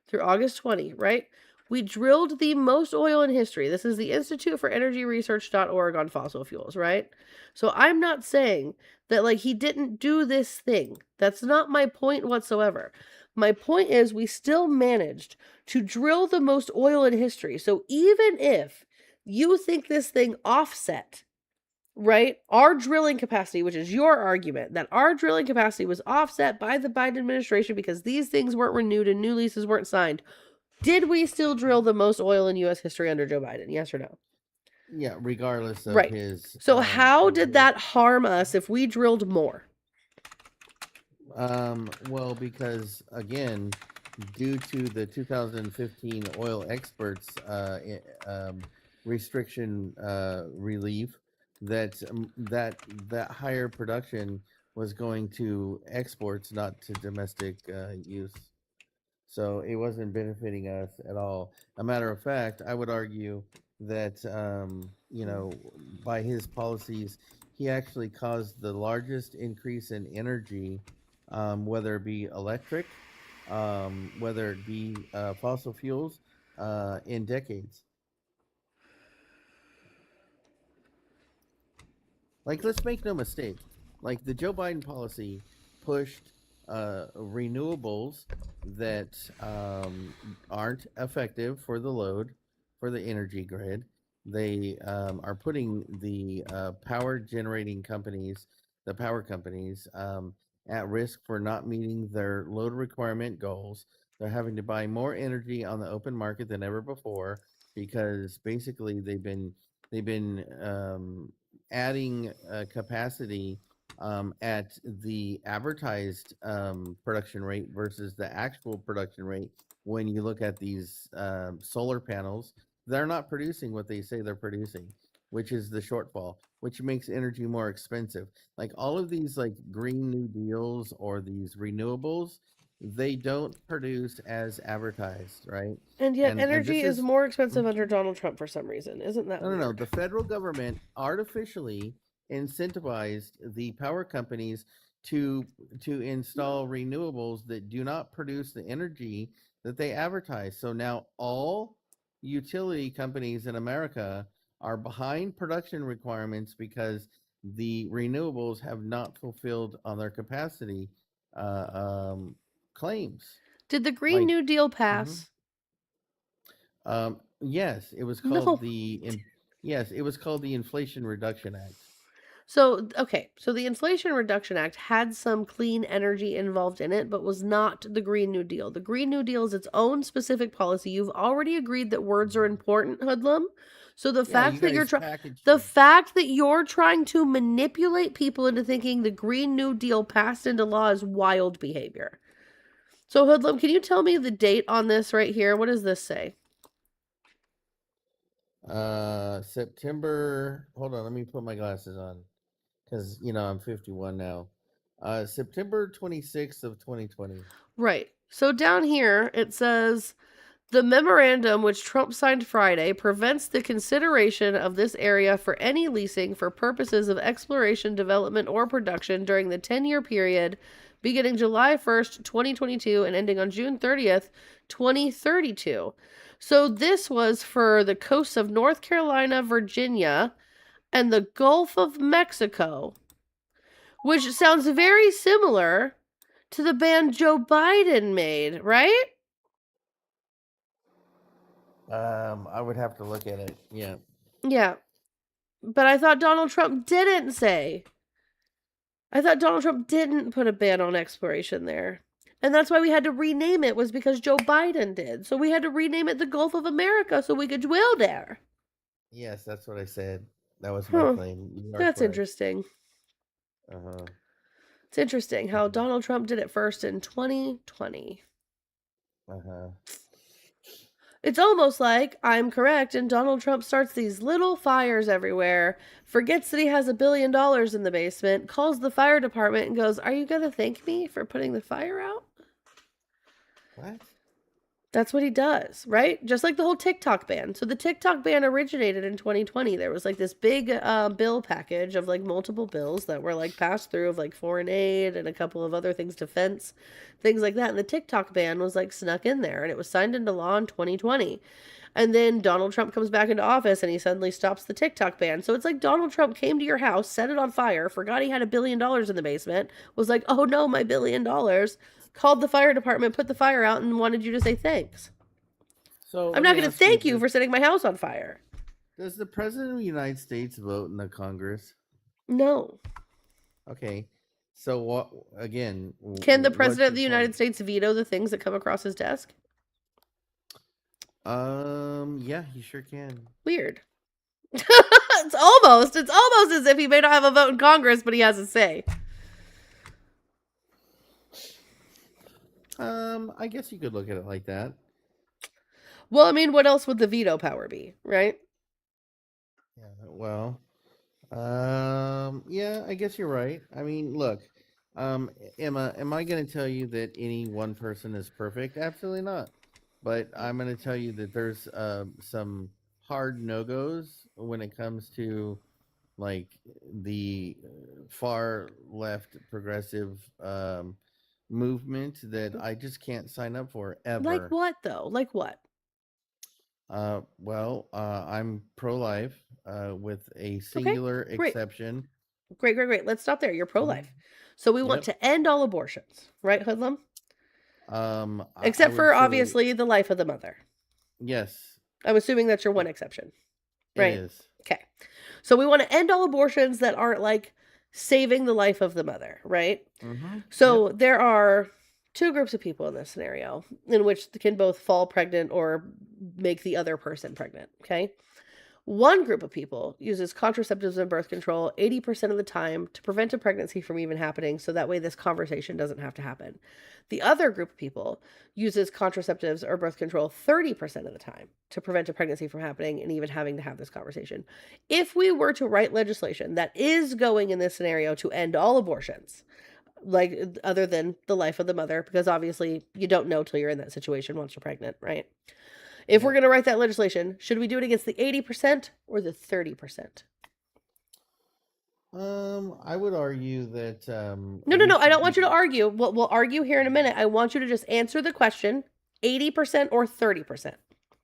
through August 20, right? We drilled the most oil in history. This is the Institute for Energy Research.org on fossil fuels, right? So I'm not saying that he didn't do this thing. That's not my point whatsoever. My point is we still managed to drill the most oil in history. So even if you think this thing offset, right, our drilling capacity, which is your argument, that our drilling capacity was offset by the Biden administration because these things weren't renewed and new leases weren't signed, did we still drill the most oil in U.S. history under Joe Biden? Yes or no? Yeah, regardless of Right. his... So how did that harm us if we drilled more? Well, because, again, due to the 2015 oil experts restriction relief, that higher production was going to exports, not to domestic use. So it wasn't benefiting us at all. A matter of fact, I would argue that, by his policies, he actually caused the largest increase in energy, whether it be electric, whether it be fossil fuels, in decades. Let's make no mistake. The Joe Biden policy pushed renewables that aren't effective for the load, for the energy grid. They are putting the power generating companies, the power companies, at risk for not meeting their load requirement goals. They're having to buy more energy on the open market than ever before because basically they've been adding capacity at the advertised production rate versus the actual production rate. When you look at these solar panels, they're not producing what they say they're producing, which is the shortfall, which makes energy more expensive. All of these Green New Deals or these renewables, they don't produce as advertised, right? And yet energy is more expensive under Donald Trump for some reason. Isn't that No. The federal government artificially incentivized the power companies to install renewables that do not produce the energy that they advertise. So now all utility companies in America are behind production requirements because the renewables have not fulfilled on their capacity claims. Did the Green New Deal pass? Yes, it was called it was called the Inflation Reduction Act. So, okay, so the Inflation Reduction Act had some clean energy involved in it, but was not the Green New Deal. The Green New Deal is its own specific policy. You've already agreed that words are important, Hoodlum. So the Yeah, fact you that you're guys trying, packaged the it. fact that you're trying to manipulate people into thinking the Green New Deal passed into law is wild behavior. So Hoodlum, can you tell me the date on this right here? What does this say? September. Hold on, let me put my glasses on, because I'm 51 now. September 26th of 2020. Right. So down here it says the memorandum which Trump signed Friday prevents the consideration of this area for any leasing for purposes of exploration, development, or production during the 10-year period beginning July 1st, 2022 and ending on June 30th, 2032. So this was for the coasts of North Carolina, Virginia, and the Gulf of Mexico, which sounds very similar to the ban Joe Biden made, right? I would have to look at it. Yeah. Yeah. But I thought Donald Trump didn't say. I thought Donald Trump didn't put a ban on exploration there. And that's why we had to rename it, was because Joe Biden did. So we had to rename it the Gulf of America so we could dwell there. Yes, that's what I said. That was my Huh. claim. You are That's correct. interesting. Uh-huh. It's interesting how Donald Trump did it first in 2020. Uh-huh. It's almost like I'm correct and Donald Trump starts these little fires everywhere, forgets that he has $1 billion in the basement, calls the fire department and goes, "Are you going to thank me for putting the fire out?" What? That's what he does, right? Just like the whole TikTok ban. So the TikTok ban originated in 2020. There was like this big bill package of like multiple bills that were like passed through of like foreign aid and a couple of other things, defense, things like that. And the TikTok ban was like snuck in there and it was signed into law in 2020. And then Donald Trump comes back into office and he suddenly stops the TikTok ban. So it's like Donald Trump came to your house, set it on fire, forgot he had $1 billion in the basement, was like, "Oh no, my $1 billion," called the fire department, put the fire out, and wanted you to say thanks. So I'm not going to thank you for setting my house on fire. Does the president of the United States vote in the Congress? No. Okay. So what again? Can the what's president your of the United point? States veto the things that come across his desk? Yeah, he sure can. Weird. It's almost as if he may not have a vote in Congress, but he has a say. I guess you could look at it like that. Well, I mean, what else would the veto power be, right? Yeah, well, yeah, I guess you're right. I mean, look, Emma, am I going to tell you that any one person is perfect? Absolutely not. But I'm going to tell you that there's some hard no-goes when it comes to like the far left progressive movement that I just can't sign up for ever. Like what, though? Like what? Well, I'm pro-life with a singular great. exception. Great. Let's stop there. You're pro-life. So we want to end all abortions, right, Hoodlum? Except for, obviously, the life of the mother. Yes. I'm assuming that's your one exception. Right? It is. Okay. So we want to end all abortions that aren't, like, saving the life of the mother, right? Mm-hmm. So there are two groups of people in this scenario in which can both fall pregnant or make the other person pregnant, okay? One group of people uses contraceptives and birth control 80% of the time to prevent a pregnancy from even happening, so that way this conversation doesn't have to happen. The other group of people uses contraceptives or birth control 30% of the time to prevent a pregnancy from happening and even having to have this conversation. If we were to write legislation that is going in this scenario to end all abortions, like other than the life of the mother, because obviously you don't know till you're in that situation once you're pregnant, right? If we're going to write that legislation, should we do it against the 80% or the 30%? I would argue that No. I don't want you to argue. We'll argue here in a minute. I want you to just answer the question: 80% or 30%.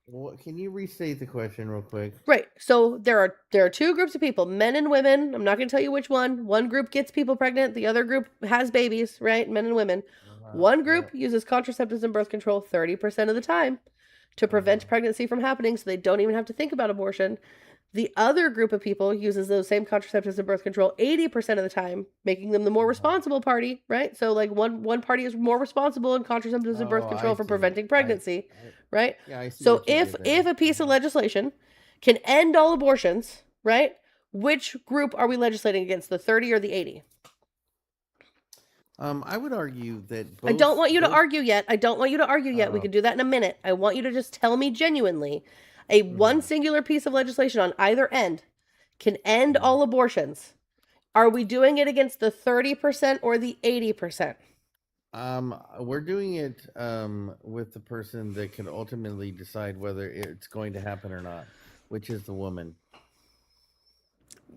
What, can you restate the question real quick? Right. So there are two groups of people, men and women. I'm not going to tell you which one. One group gets people pregnant. The other group has babies, right? Men and women. One group uses contraceptives and birth control 30% of the time to prevent pregnancy from happening, so they don't even have to think about abortion. The other group of people uses those same contraceptives and birth control 80% of the time, making them the more responsible party, right? So like one party is more responsible in contraceptives and birth control for preventing pregnancy, right? Yeah, I see So what you if did there. a piece of legislation can end all abortions, right? Which group are we legislating against, the 30 or the 80? I would argue that I don't want you to both- argue yet. I don't want you to argue yet. We Oh. can do that in a minute. I want you to just tell me genuinely a one singular piece of legislation on either end can end all abortions. Are we doing it against the 30% or the 80%? We're doing it with the person that can ultimately decide whether it's going to happen or not, which is the woman.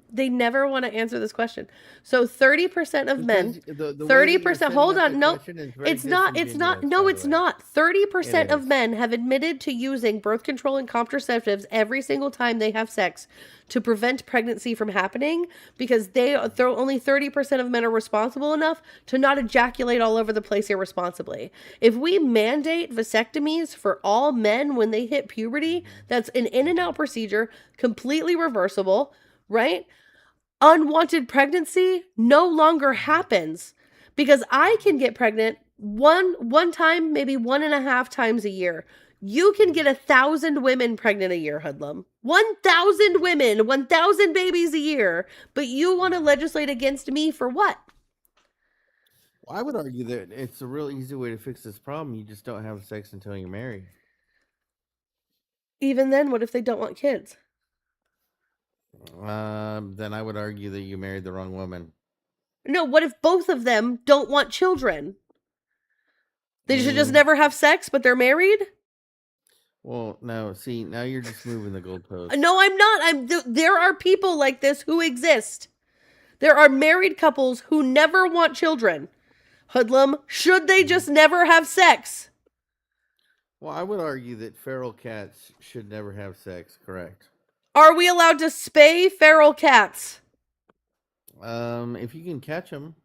They never want to answer this question. So 30% of men, Because the way that you're 30%, hold setting up on, the no, question is very it's not, no, by it's the way. not. 30% It of is. men have admitted to using birth control and contraceptives every single time they have sex to prevent pregnancy from happening, because only 30% of men are responsible enough to not ejaculate all over the place irresponsibly. If we mandate vasectomies for all men when they hit puberty, that's an in and out procedure, completely reversible, right? Unwanted pregnancy no longer happens, because I can get pregnant one time, maybe 1.5 times a year. You can get 1,000 women pregnant a year, Hoodlum. 1,000 women, 1,000 babies a year. But you want to legislate against me for what? I would argue that it's a real easy way to fix this problem. You just don't have sex until you're married. Even then, what if they don't want kids? Then I would argue that you married the wrong woman. No, what if both of them don't want children? They should just Mm. never have sex, but they're married? Well, no, see, now you're just moving the goalposts. No, I'm not. There are people like this who exist. There are married couples who never want children. Hoodlum, should they just never have sex? Well, I would argue that feral cats should never have sex, correct? Are we allowed to spay feral cats? If you can catch them.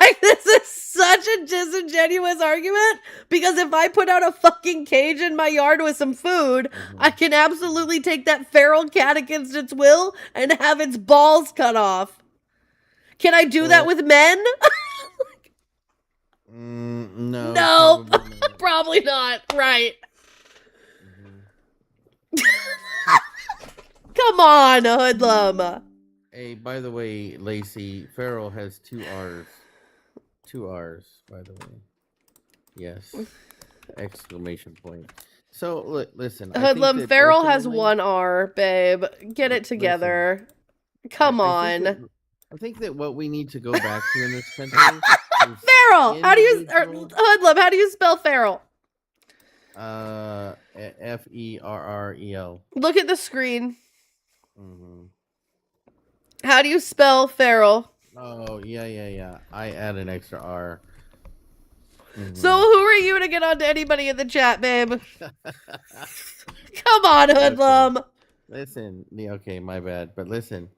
Like, this is such a disingenuous argument, because if I put out a fucking cage in my yard with some food, I can absolutely take that feral cat against its will and have its balls cut off. Can I do that Well- with men? No. No, probably not. probably not. Right. Come on, Hoodlum. Hey, by the way, Lacey, feral has 2 R's. 2 R's, by the way. Yes. Exclamation point. So, look, listen. I think Hoodlum, that feral has ultimately- 1 R, babe. Get it together. Come on. I think that what we need to go back to in this country is Feral. How do you individual- Hoodlum, how do you spell feral? Ferrel. Look at the screen. Mm-hmm. How do you spell feral? Oh, yeah. I add an extra R. Mhm. So who are you to get on to anybody in the chat, babe? Come on, Hoodlum. Listen, okay, my bad, but listen,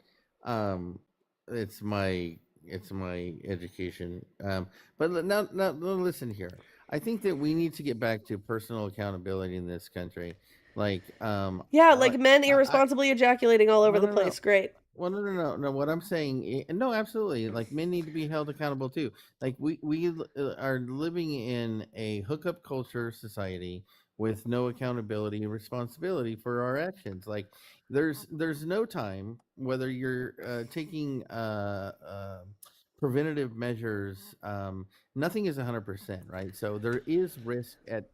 it's my education. But now listen here. I think that we need to get back to personal accountability in this country. Like, Yeah, like men irresponsibly ejaculating all over No, the no, no. place. Great. Well, no. What I'm saying, no, absolutely. Like, men need to be held accountable too. Like, we are living in a hookup culture society with no accountability and responsibility for our actions. Like, there's no time, whether you're taking preventative measures. Nothing is 100%, right? So there is risk at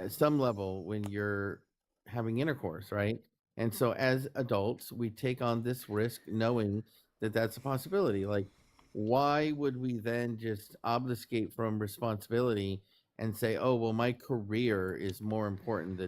some level when you're having intercourse, right? And so as adults, we take on this risk knowing that that's a possibility. Like, why would we then just obfuscate from responsibility and say, oh, well, my career is more important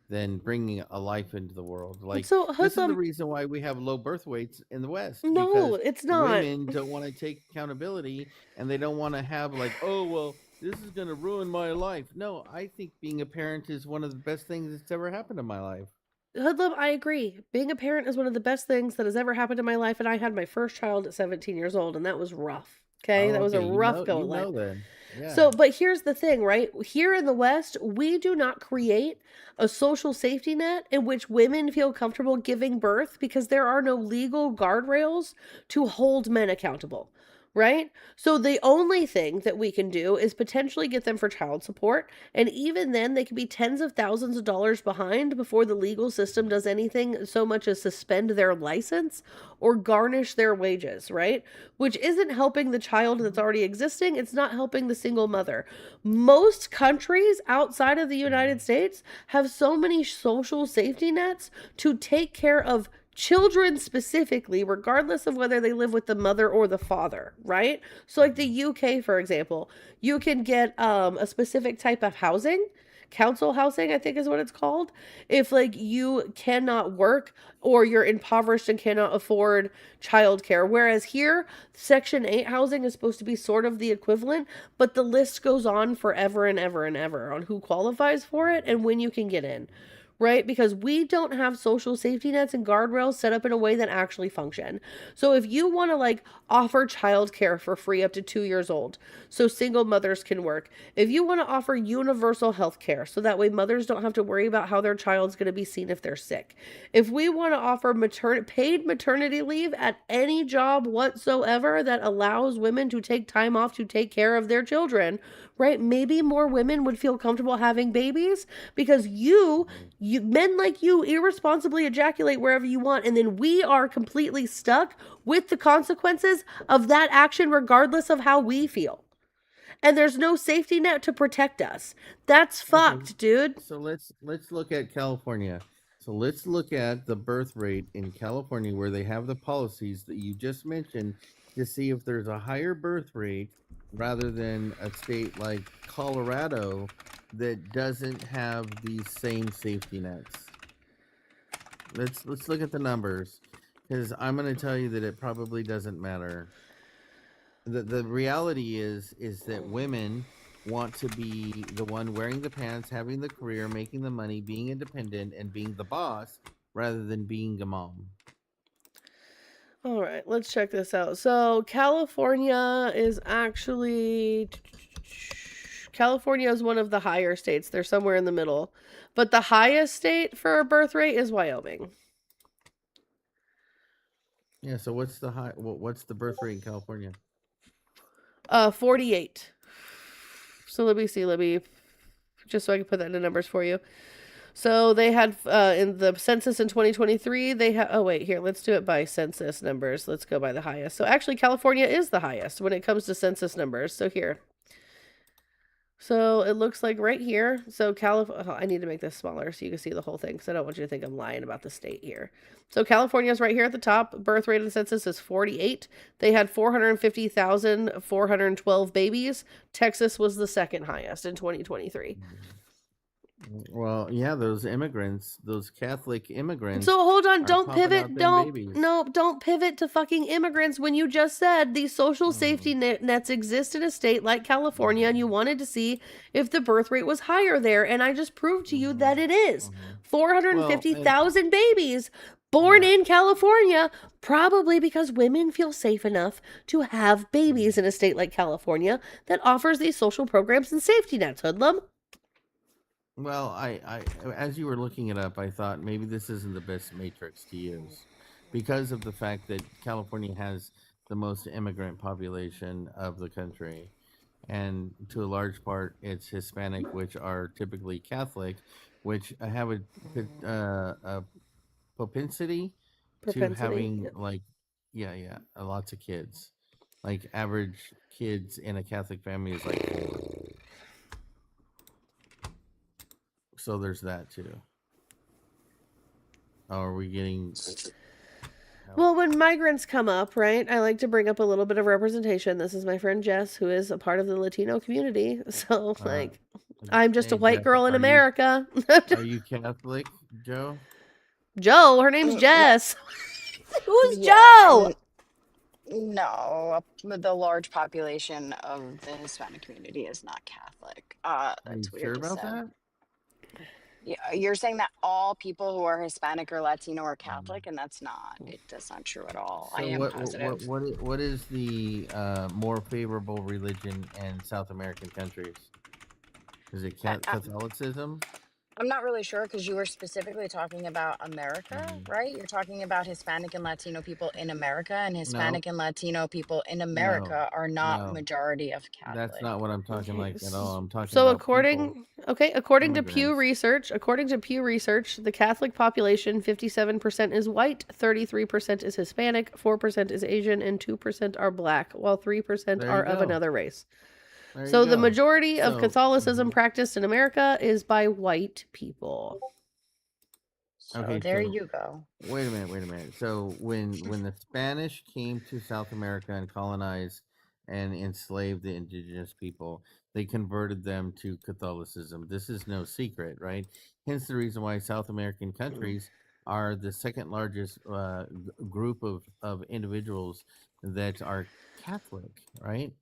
than bringing a life into the world? Like, So, this is the Hoodlum, reason why we have low birth weights in the West. no, because it's not. women don't want to take accountability, and they don't want to have like, oh, well, this is going to ruin my life. No, I think being a parent is one of the best things that's ever happened in my life. Hoodlum, I agree. Being a parent is one of the best things that has ever happened in my life, and I had my first child at 17 years old, and that was rough. Okay, that was a rough go of life. Then. Yeah. So, but here's the thing, right? Here in the West, we do not create a social safety net in which women feel comfortable giving birth because there are no legal guardrails to hold men accountable. right? So the only thing that we can do is potentially get them for child support. And even then, they could be tens of thousands of dollars behind before the legal system does anything so much as suspend their license or garnish their wages, right? Which isn't helping the child that's already existing. It's not helping the single mother. Most countries outside of the United States have so many social safety nets to take care of children specifically, regardless of whether they live with the mother or the father, right? So like the UK, for example, you can get a specific type of housing, council housing, I think is what it's called, if like you cannot work or you're impoverished and cannot afford childcare. Whereas here, Section 8 housing is supposed to be sort of the equivalent, but the list goes on forever and ever and ever on who qualifies for it and when you can get in. Right? Because we don't have social safety nets and guardrails set up in a way that actually function. So if you want to like offer childcare for free up to 2 years old, so single mothers can work. If you want to offer universal health care, so that way mothers don't have to worry about how their child's going to be seen if they're sick. If we want to offer paid maternity leave at any job whatsoever that allows women to take time off to take care of their children, right? Maybe more women would feel comfortable having babies because you men like you irresponsibly ejaculate wherever you want, and then we are completely stuck with the consequences of that action regardless of how we feel. And there's no safety net to protect us. That's fucked, dude. So let's look at California. So let's look at the birth rate in California where they have the policies that you just mentioned to see if there's a higher birth rate rather than a state like Colorado that doesn't have these same safety nets. Let's look at the numbers, because I'm going to tell you that it probably doesn't matter. The reality is that women want to be the one wearing the pants, having the career, making the money, being independent, and being the boss rather than being a mom. All right, let's check this out. So California is actually one of the higher states. They're somewhere in the middle. But the highest state for birth rate is Wyoming. Yeah, so what's the birth rate in California? 48. So let me see, just so I can put that into numbers for you. So they had, in the census in 2023, they had, oh wait, here, let's do it by census numbers. Let's go by the highest. So actually California is the highest when it comes to census numbers. So here. So it looks like right here. So I need to make this smaller so you can see the whole thing, because I don't want you to think I'm lying about the state here. So California is right here at the top. Birth rate of the census is 48. They had 450,412 babies. Texas was the second highest in 2023. Well, yeah, those immigrants, those Catholic immigrants. So hold on, don't popping pivot. out them Don't babies. don't pivot to fucking immigrants when you just said these social safety nets exist in a state like California, and you wanted to see if the birth rate was higher there, and I just proved to you that it is. 450,000 babies born in California, probably because women feel safe enough to have babies in a state like California that offers these social programs and safety nets, hoodlum. Well, I as you were looking it up, I thought maybe this isn't the best matrix to use because of the fact that California has the most immigrant population of the country, and to a large part it's Hispanic, which are typically Catholic, which have a propensity to having like lots of kids. Like average kids in a Catholic family is like 4. So there's that too. Oh, are we getting? Well, when migrants come up, right, I like to bring up a little bit of representation. This is my friend Jess, who is a part of the Latino community. So, like, I'm just a white girl in America. Are you Catholic, Joe? Joe, her name's Jess. Who's Yeah, Joe? No, the large population of the Hispanic community is not Catholic. Are That's you weird sure to about say. that? Yeah, you're saying that all people who are Hispanic or Latino are Catholic, and that's not true at all. I So am positive. what is the more favorable religion in South American countries? Is it Catholicism? I'm not really sure because you were specifically talking about America, right? You're talking about Hispanic and Latino people in America, and No, Hispanic and Latino people in no, America are not no. majority of That's Catholic. not what I'm talking Okay, like at all. I'm talking so about people, according to Pew immigrants. Research, the Catholic population, 57% is white, 33% is Hispanic, 4% is Asian, and 2% are black, while 3% There are you of go. another race. There So you the go. majority of So, Catholicism mhm. practiced in America is by white people. So Okay, there so you go. wait a minute. So when the Spanish came to South America and colonized and enslaved the indigenous people, they converted them to Catholicism. This is no secret, right? Hence the reason why South American countries are the second largest group of individuals that are Catholic, right?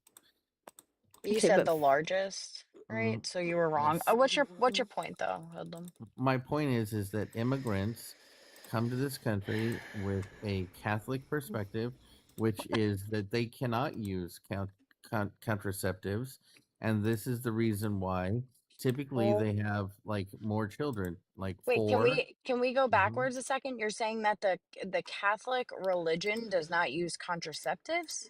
You Okay, said but the largest, right? Mhm. So you were wrong. Yes. What's your point though, Hoodlum? My point is that immigrants come to this country with a Catholic perspective, which is that they cannot use contraceptives, and this is the reason why typically Well, they have like more children, like wait, 4. can we go Mhm. backwards a second? You're saying that the Catholic religion does not use contraceptives?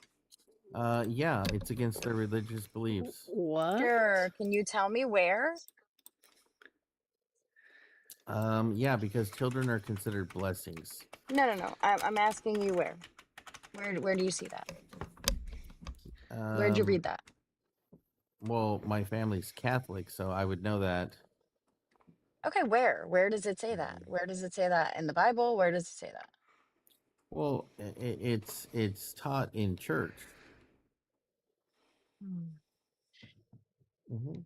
Yeah, it's against their religious beliefs. what? Sure. Can you tell me where? Yeah, because children are considered blessings. No. I'm asking you where. Where do you see that? Where'd you Um, read that? well, my family's Catholic, so I would know that. Okay, where? Where does it say that? Where does it say that in the Bible? Where does it say that? Well, it's taught in church. Hmm.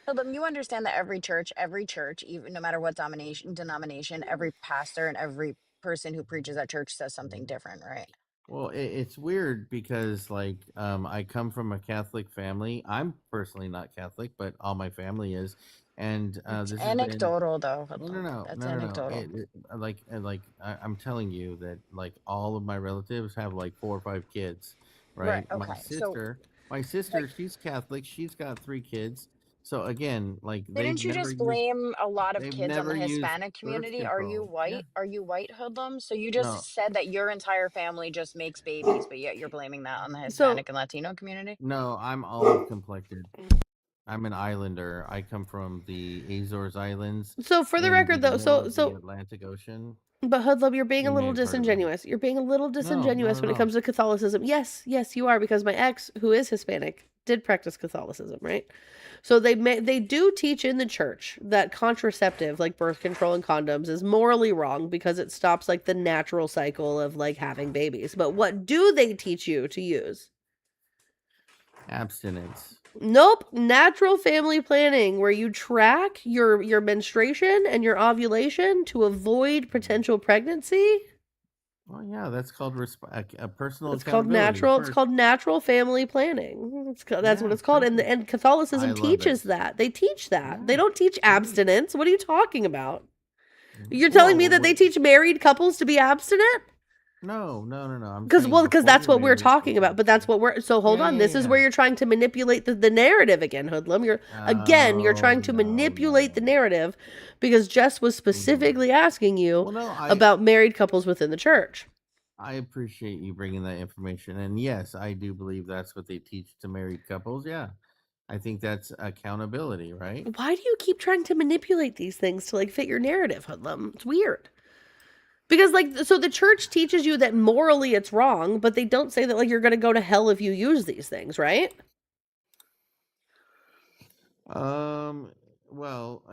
But you understand that every church, even no matter what denomination, every pastor and every person who preaches at church says something different, right? Well, it's weird because like I come from a Catholic family. I'm personally not Catholic, but all my family is, and It's this has been anecdotal, though. no, Hoodlum. That's no. anecdotal. I'm telling you that like all of my relatives have like 4 or 5 kids, Right. right? Okay. So, My sister, she's Catholic. She's got 3 kids. So again, like didn't you just blame a lot of they've kids on never the used Hispanic birth community? Are you control. Yeah. white? Are you white, Hoodlum? So you No, just said that your entire family just makes babies, but yet you're blaming that on the So Hispanic and Latino community? no, I'm olive complected. I'm an islander. I come from the Azores Islands for the in record the though, middle of the Atlantic Ocean. but Hoodlum, you're being You a may little have heard of them. disingenuous. You're being a little No, not disingenuous at when it all. comes to Catholicism. Yes, you are, because my ex, who is Hispanic, did practice Catholicism, right? So they do teach in the church that contraceptive, like birth control and condoms, is morally wrong because it stops like the natural cycle of like having babies. But what do they teach you to use? Abstinence. Nope, natural family planning, where you track your menstruation and your ovulation to avoid potential pregnancy. Well, yeah, that's called a personal It's called accountability. natural. It's First, called natural family planning. That's what yeah, it's called. And perfect. and Catholicism I love teaches it. that. They teach that. Yeah. They don't teach Yeah. abstinence. What are you talking about? You're telling me Well, that they teach married couples to be abstinent? No. I'm Because saying because before that's you're what we're married, talking it's about. But that's what we're. So hold Yeah, on. yeah, This is yeah. where you're trying to manipulate the narrative again, Hoodlum. You're trying to Oh, manipulate the narrative, because Jess was specifically asking you Well, no, about married couples within the church. I appreciate you bringing that information. And yes, I do believe that's what they teach to married couples. Yeah. I think that's accountability, right? Why do you keep trying to manipulate these things to like fit your narrative, Hoodlum? It's weird. Because like, so the church teaches you that morally it's wrong, but they don't say that like you're going to go to hell if you use these things, right? Well,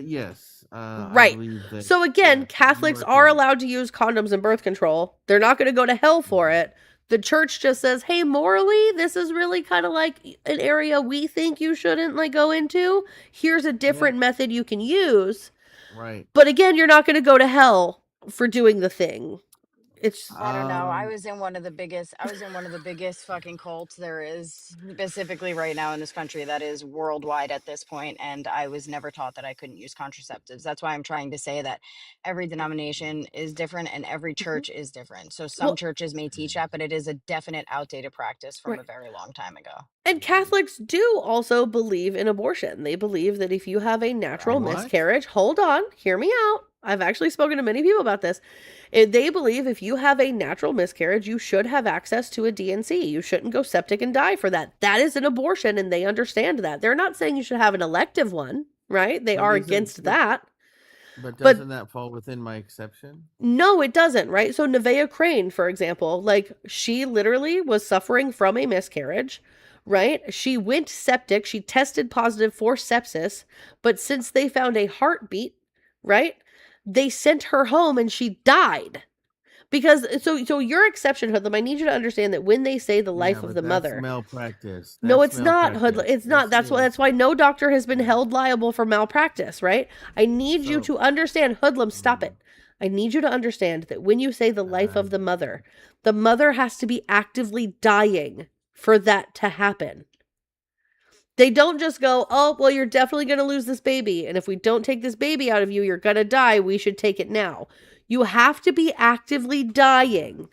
yes. I Right. believe that. So again, yes, Catholics you are correct. allowed to use condoms and birth control. They're not going to go to hell for it. The church just says, hey, morally, this is really kind of like an area we think you shouldn't like go into. Here's a different method you can use. Right. But again, you're not going to go to hell for doing the thing. it's I don't know. I Um, was in one of the biggest fucking cults there is, specifically right now in this country, that is worldwide at this point, and I was never taught that I couldn't use contraceptives. That's why I'm trying to say that every denomination is different and every church is different. So some well, churches may teach that, but it is a definite outdated practice from right. a very long time ago. And Catholics do also believe in abortion. They believe that if you have a natural What? miscarriage, hold on, hear me out. I've actually spoken to many people about this. They believe if you have a natural miscarriage, you should have access to a DNC. You shouldn't go septic and die for that. That is an abortion, and they understand that. They're not saying you should have an elective one, right? They But are isn't against but, that. but But doesn't that fall within my exception? no, it doesn't, right? So Nevaeh Crane, for example, like she literally was suffering from a miscarriage, right? She went septic, she tested positive for sepsis, but since they found a heartbeat, right? They sent her home and she died. Because so your exception, Hoodlum, I need you to understand that when they say the Yeah, life of but the that's mother, malpractice. no, That's it's not, Hoodlum. malpractice. It's not. Yes, it That's is. why no doctor has been Yeah. held liable for malpractice, right? I need you So, to understand, Hoodlum, stop it. I need you to understand that when you say the life of the mother has to be actively dying for that to happen. They don't just go, oh, well, you're definitely going to lose this baby. And if we don't take this baby out of you, you're going to die. We should take it now. You have to be actively dying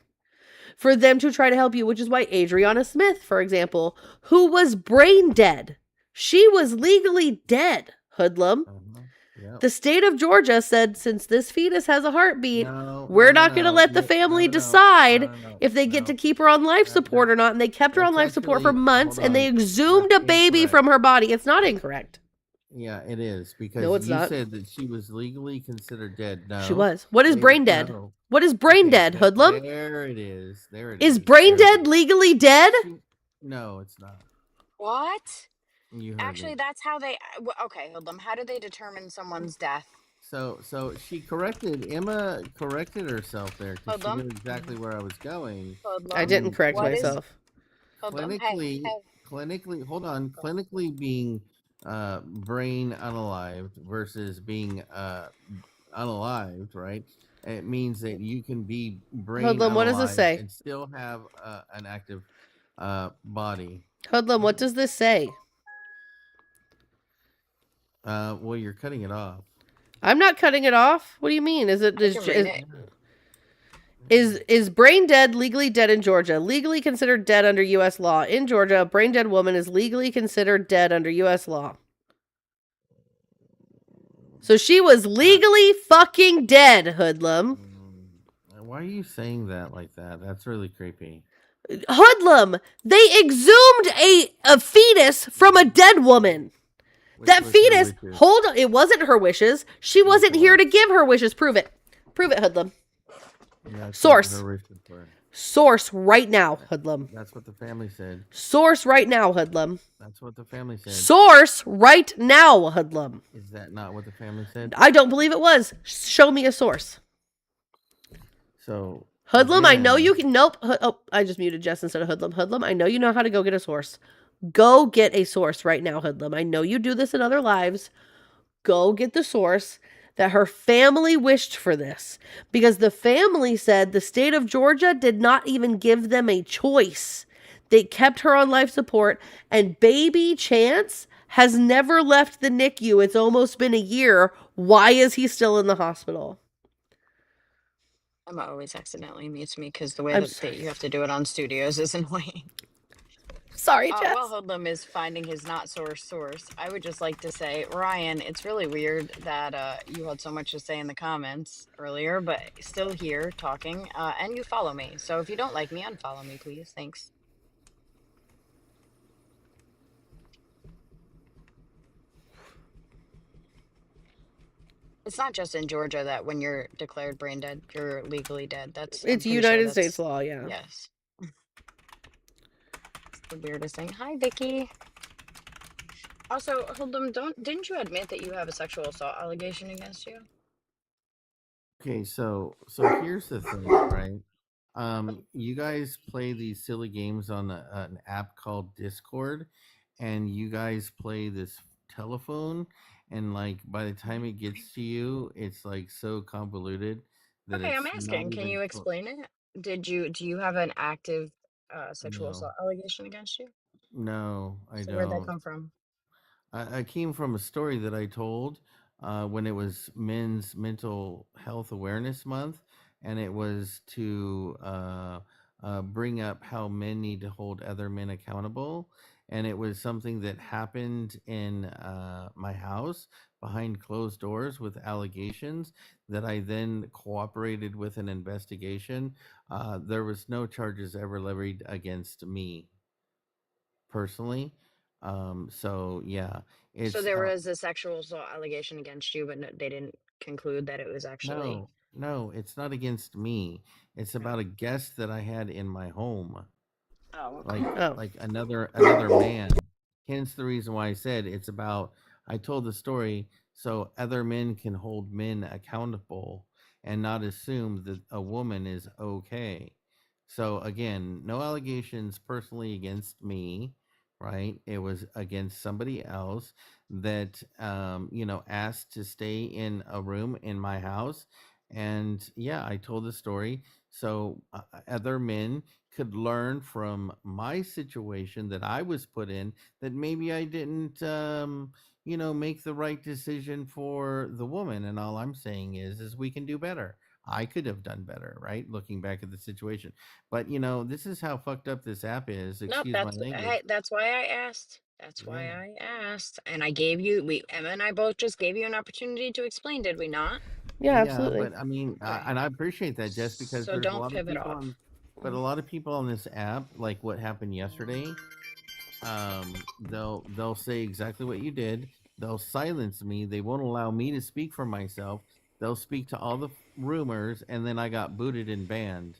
for them to try to help you, which is why Adriana Smith, for example, who was brain dead, she was legally dead, Hoodlum. yep. The state of Georgia said, since this fetus has a heartbeat, No, we're no, not going to no, let the no, family no, no, decide no, if they get no. to keep her on life That- support that- or not. And they kept her on life that's support for actually- months, hold and they on. exhumed a That's baby incorrect. from her body. It's not incorrect. Yeah, it is because No, it's you not. said that she was legally considered dead. No, She was. What is Wait, brain dead? no. What is brain Okay, dead, Hoodlum? There it is. There it Is is. brain There it dead is. legally dead? No, it's not. What? You heard Actually, me. that's how they. Okay, Hoodlum. How do they determine someone's death? So she corrected. Emma corrected herself there because she Hoodlum. knew exactly where I was going. Hoodlum. I didn't correct What is- myself. Hoodlum. Clinically, hold on. Clinically being brain unalived versus being unalived, right? It means that you can be brain Hoodlum, what does this unalived say? and still have an active body. Hoodlum, what does this say? Well, you're cutting it off. I'm not cutting it off. What do you mean? Is it I can read it. is brain dead legally dead in Georgia? Legally considered dead under U.S. law. In Georgia, a brain dead woman is legally considered dead under U.S. law. So she was legally fucking dead, Hoodlum. Why are you saying that like that? That's really creepy. Hoodlum, they exhumed a fetus from a dead woman. Which That was her fetus, wishes. hold on, it wasn't her wishes. She wasn't here to give her wishes. Prove it. Prove it, Hoodlum. Yeah, that's Source. what her wishes were. Source right now, Hoodlum. That's what the family said. Source right now, Hoodlum. That's what the family said. Source right now, Hoodlum. Is that not what the family said? I don't believe it was. Show me a source. So Hoodlum, I know again, you can. Nope. Oh, I just muted Jess instead of Hoodlum. Hoodlum, I know you know how to go get a source. Go get a source right now, Hoodlum. I know you do this in other lives. Go get the source that her family wished for this. Because the family said the state of Georgia did not even give them a choice. They kept her on life support, and baby Chance has never left the NICU. It's almost been a year. Why is he still in the hospital? Emma always accidentally mutes me because the way I'm that sorry. you have to do it on studios is annoying. Sorry, Jess. While Hoodlum is finding his not source, I would just like to say, Ryan, it's really weird that you had so much to say in the comments earlier, but still here talking, and you follow me. So if you don't like me, unfollow me, please. Thanks. It's not just in Georgia that when you're declared brain dead, you're legally dead. I'm It's pretty sure United that's- States law, yeah. Yes. It's the weirdest thing. Hi, Vicky. Also, Hoodlum, didn't you admit that you have a sexual assault allegation against you? Okay, so here's the thing, right? You guys play these silly games on an app called Discord, and you guys play this telephone, and like by the time it gets to you, it's like so convoluted that Okay, I'm it's not asking. Can even you clo- explain it? do you have an active sexual No, assault allegation against you? no, I So where'd that don't. come from? I came from a story that I told when it was Men's Mental Health Awareness Month, and it was to bring up how men need to hold other men accountable. And it was something that happened in my house behind closed doors with allegations that I then cooperated with an investigation. There was no charges ever levied against me personally. So yeah, So it's there was a sexual assault allegation against you, but they didn't conclude that it was actually. no, it's not against me. It's Okay. about a guest that I had in my home, Oh, okay. like Oh. another man. Hence the reason why I said it's about. I told the story so other men can hold men accountable and not assume that a woman is okay. So again, no allegations personally against me, right? It was against somebody else that asked to stay in a room in my house. And yeah, I told the story so other men could learn from my situation that I was put in, that maybe I didn't make the right decision for the woman. And all I'm saying is we can do better. I could have done better, right? Looking back at the situation. But this is how fucked up this app is. Nope, Excuse my language. that's why I asked. That's why Yeah. I asked. And I gave you Emma and I both just gave you an opportunity to explain, did we not? Yeah, Yeah, absolutely. but I mean, Okay. and I appreciate that, just because So there's a don't lot of pivot people off. on, but a lot of people on this app, like what happened yesterday, they'll say exactly what you did. They'll silence me. They won't allow me to speak for myself. They'll speak to all the rumors, and then I got booted and banned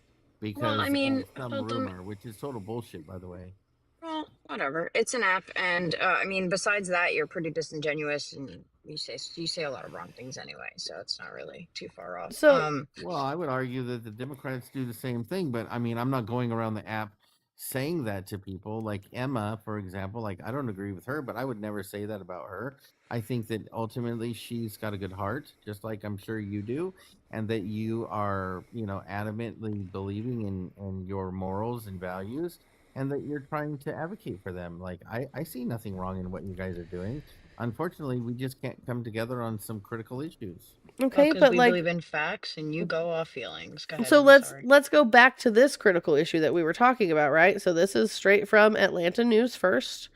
Well, I because mean, of some hold on. rumor, which is total bullshit, by the way. Well, whatever. It's an app, and I mean, besides that, you're pretty disingenuous, and you say a lot of wrong things anyway, so it's not really too far off. So Well, I would argue that the Democrats do the same thing, but I mean, I'm not going around the app saying that to people. Like Emma, for example, like I don't agree with her, but I would never say that about her. I think that ultimately she's got a good heart, just like I'm sure you do, and that you are, adamantly believing in your morals and values, and that you're trying to advocate for them. Like I see nothing wrong in what you guys are doing. Unfortunately, we just can't come together on some critical issues. okay, Because but we like believe in facts, and you go off feelings. Go ahead. so I'm let's sorry. let's go back to this critical issue that we were talking about, right? So this is straight from Atlanta News First.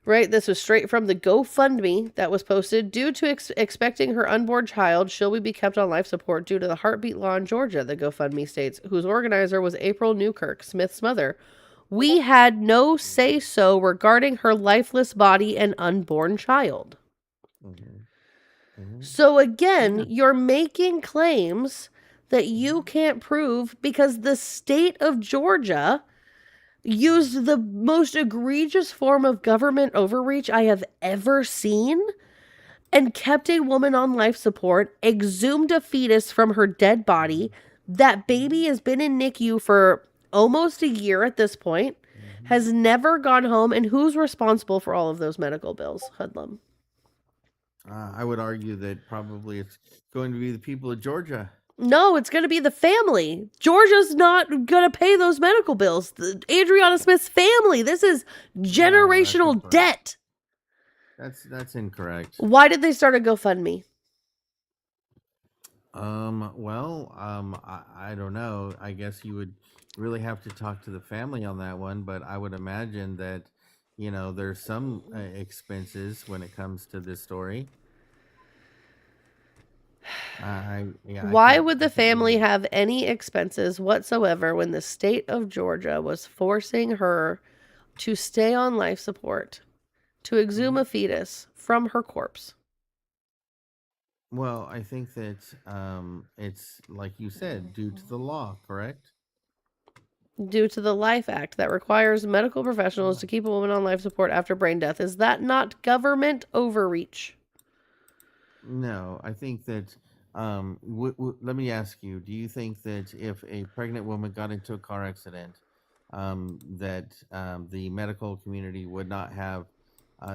Right, this was straight from the GoFundMe that was posted. Due to expecting her unborn child, she'll be kept on life support due to the heartbeat law in Georgia, the GoFundMe states, whose organizer was April Newkirk, Smith's mother. We had no say-so regarding her lifeless body and unborn child. So again, you're making claims that you can't prove because the state of Georgia used the most egregious form of government overreach I have ever seen and kept a woman on life support, exhumed a fetus from her dead body. That baby has been in NICU for almost a year at this point, has never gone home, and who's responsible for all of those medical bills, Hoodlum? I would argue that probably it's going to be the people of Georgia. No, it's going to be the family. Georgia's not going to pay those medical bills. Adriana Smith's family. This is generational incorrect. debt. That's incorrect. Why did they start a GoFundMe? I don't know. I guess you would really have to talk to the family on that one, but I would imagine that, there's some expenses when it comes to this story. Why would the family have any expenses whatsoever when the state of Georgia was forcing her to stay on life support, to exhume a fetus from her corpse? Well, I think that it's like you said, due to the law, correct? Due to the Life Act that requires medical professionals to keep a woman on life support after brain death. Is that not government overreach? No, I think that. Let me ask you: do you think that if a pregnant woman got into a car accident, that the medical community would not have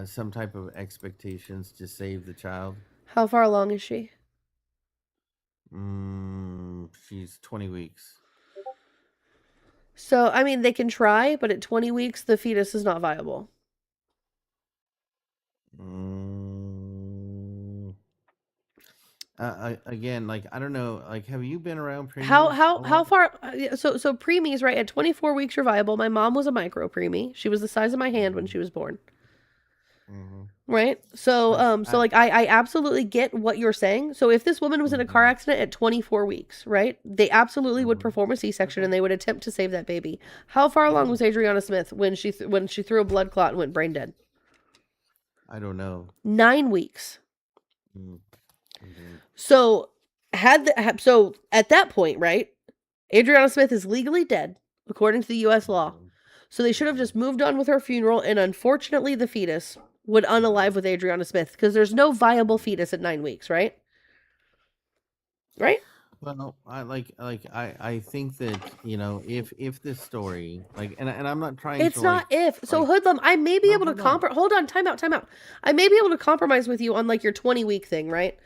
some type of expectations to save the child? How far along is she? She's 20 weeks. So, I mean, they can try, but at 20 weeks, the fetus is not viable. Again, like I don't know, like have you been around preemies? How a lot? far? So preemies, right? At 24 weeks, you're viable. My mom was a micro preemie. She was the size of my hand when she was born. Mhm. Right. So Like, so like I absolutely get what you're saying. So if this woman was in a car Mhm. accident at 24 weeks, right? They absolutely would Mhm. perform a C-section and they would attempt to save that baby. How far along was Adriana Smith when she threw a blood clot and went brain dead? I don't know. 9 weeks. Mm. Mhm. So so at that point, right? Adriana Smith is legally dead according to the US law. Mhm. So they should have just moved on with her funeral, and unfortunately the fetus would unalive with Adriana Smith because there's no viable fetus at 9 weeks, right? Right? Well, I think that if this story and I'm not trying It's to not if. So like Hoodlum, I may be no able to no no. hold on, time out. I may be able to compromise with you on like your 20-week thing, right?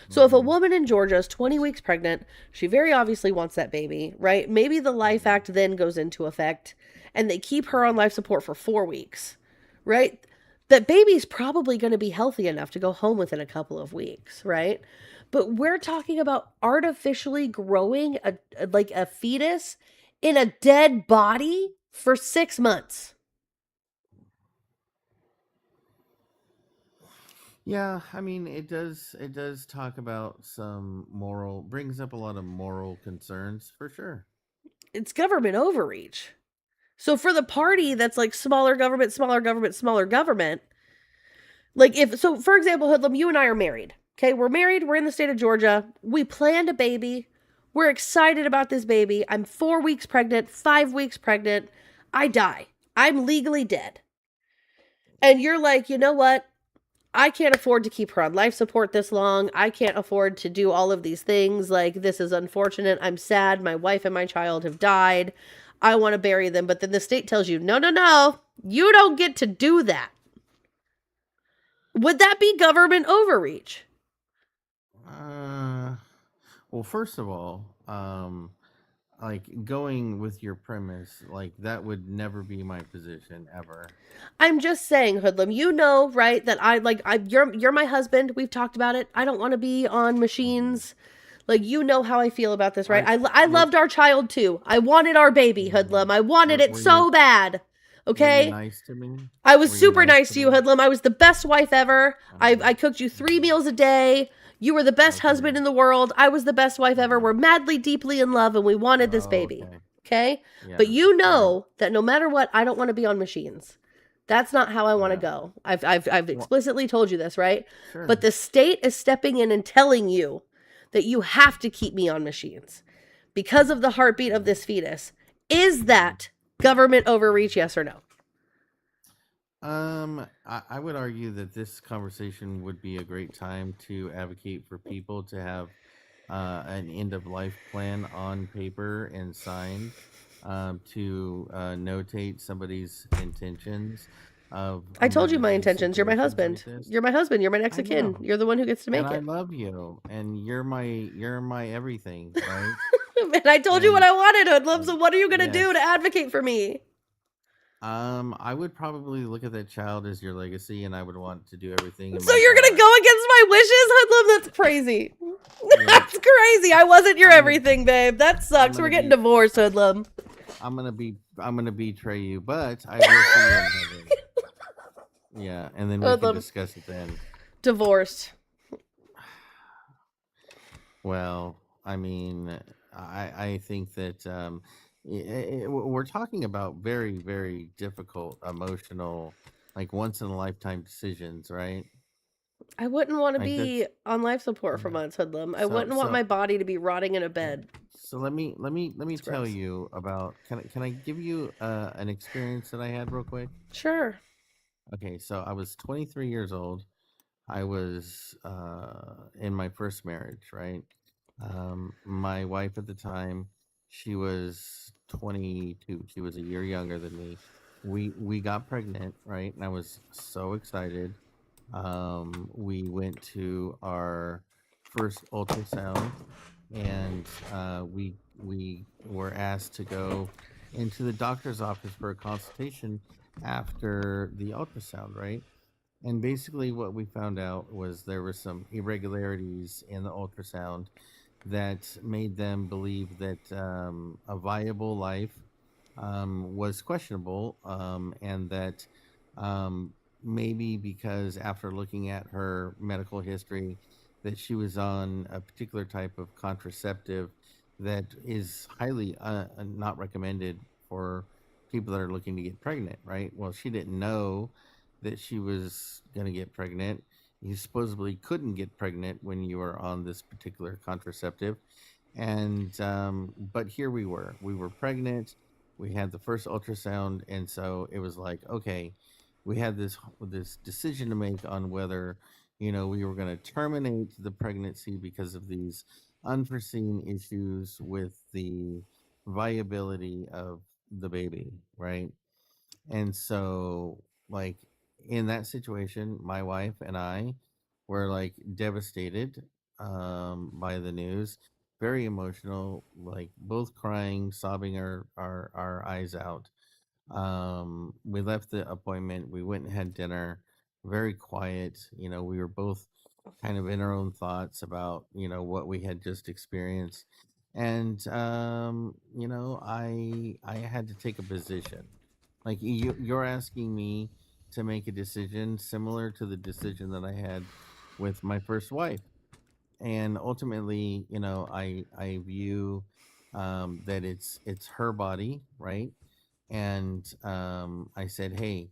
So if a Mhm. woman in Georgia is 20 weeks pregnant, she very obviously wants that baby, right? Maybe the Life Act then goes into effect and they keep her on life support for 4 weeks, right? That baby's probably going to be healthy enough to go home within a couple of weeks, right? But we're talking about artificially growing a fetus in a dead body for 6 months. Yeah, I mean it does talk about brings up a lot of moral concerns for sure. It's government overreach. So for the party that's like smaller government, smaller government, smaller government, like for example, Hoodlum, you and I are married. Okay, we're married, we're in the state of Georgia. We planned a baby. We're excited about this baby. I'm 4 weeks pregnant, 5 weeks pregnant. I die. I'm legally dead. And you're like, you know what? I can't afford to keep her on life support this long. I can't afford to do all of these things. Like, this is unfortunate. I'm sad. My wife and my child have died. I want to bury them. But then the state tells you, no, no, no, you don't get to do that. Would that be government overreach? Well, first of all, like going with your premise, like that would never be my position ever. I'm just saying, Hoodlum, you know, right, that you're my husband. We've talked about it. I don't want to be on machines. Like, you know how I feel about this, right? I loved our child too. I wanted our baby, Hoodlum. I wanted it so bad. Were Okay? you nice to me? I was Were you super nice to me? you, Hoodlum. I was the best wife ever. I Uh-huh. cooked you 3 meals a day. You were the best Okay. husband in the world. I was the best wife ever. We're madly, deeply in love, and we wanted this Oh, baby. okay. Okay? Yeah. But you yeah. know that no matter what, I don't want to be on machines. That's not how I want to Yeah. go. I've explicitly told you this, right? Sure. But the state is stepping in and telling you that you have to keep me on machines because of the heartbeat of this fetus. Is that government overreach, yes or no? I would argue that this conversation would be a great time to advocate for people to have an end of life plan on paper and signed to notate somebody's intentions of I told you my emergency intentions. You're my situations husband. like this. You're my husband. You're my next I of kin. know. You're the one who gets to make And I it. love you, and you're my everything, right? And I told you what I wanted, Hoodlum. So what are you gonna do Yes. to advocate for me? I would probably look at that child as your legacy, and I would want to do everything. In So my you're gonna power. go against my wishes, Hoodlum? That's crazy. Yeah. That's crazy. I wasn't your I'm gonna- everything, babe. That sucks. gonna We're getting be- divorced, Hoodlum. I'm gonna betray you, but I will see you in heaven. Yeah, and then we can Hoodlum. discuss it then. Divorced. Well, I mean, I think that we're talking about very, very difficult, emotional, like once in a lifetime decisions, right? I wouldn't want to Like, be on life support for months, Hoodlum. I wouldn't want my body to be rotting in a bed. So let me It's tell gross. you about. Can I give you an experience that I had real quick? Sure. Okay, so I was 23 years old. I was in my first marriage, right? My wife at the time, she was 22. She was a year younger than me. We got pregnant, right? And I was so excited. We went to our first ultrasound, and we were asked to go into the doctor's office for a consultation after the ultrasound, right? And basically, what we found out was there were some irregularities in the ultrasound that made them believe that a viable life was questionable, and that maybe because after looking at her medical history, that she was on a particular type of contraceptive that is highly not recommended for people that are looking to get pregnant, right? Well, she didn't know that she was going to get pregnant. You supposedly couldn't get pregnant when you were on this particular contraceptive. And, but here we were pregnant. We had the first ultrasound. And so it was like, okay, we had this decision to make on whether, we were going to terminate the pregnancy because of these unforeseen issues with the viability of the baby, right? And so, like, in that situation, my wife and I were like devastated by the news, very emotional, like both crying, sobbing our eyes out. We left the appointment, we went and had dinner, very quiet. We were both kind of in our own thoughts about, what we had just experienced. And, I had to take a position. Like you're asking me to make a decision similar to the decision that I had with my first wife. And ultimately, I view that it's her body, right? And I said, hey,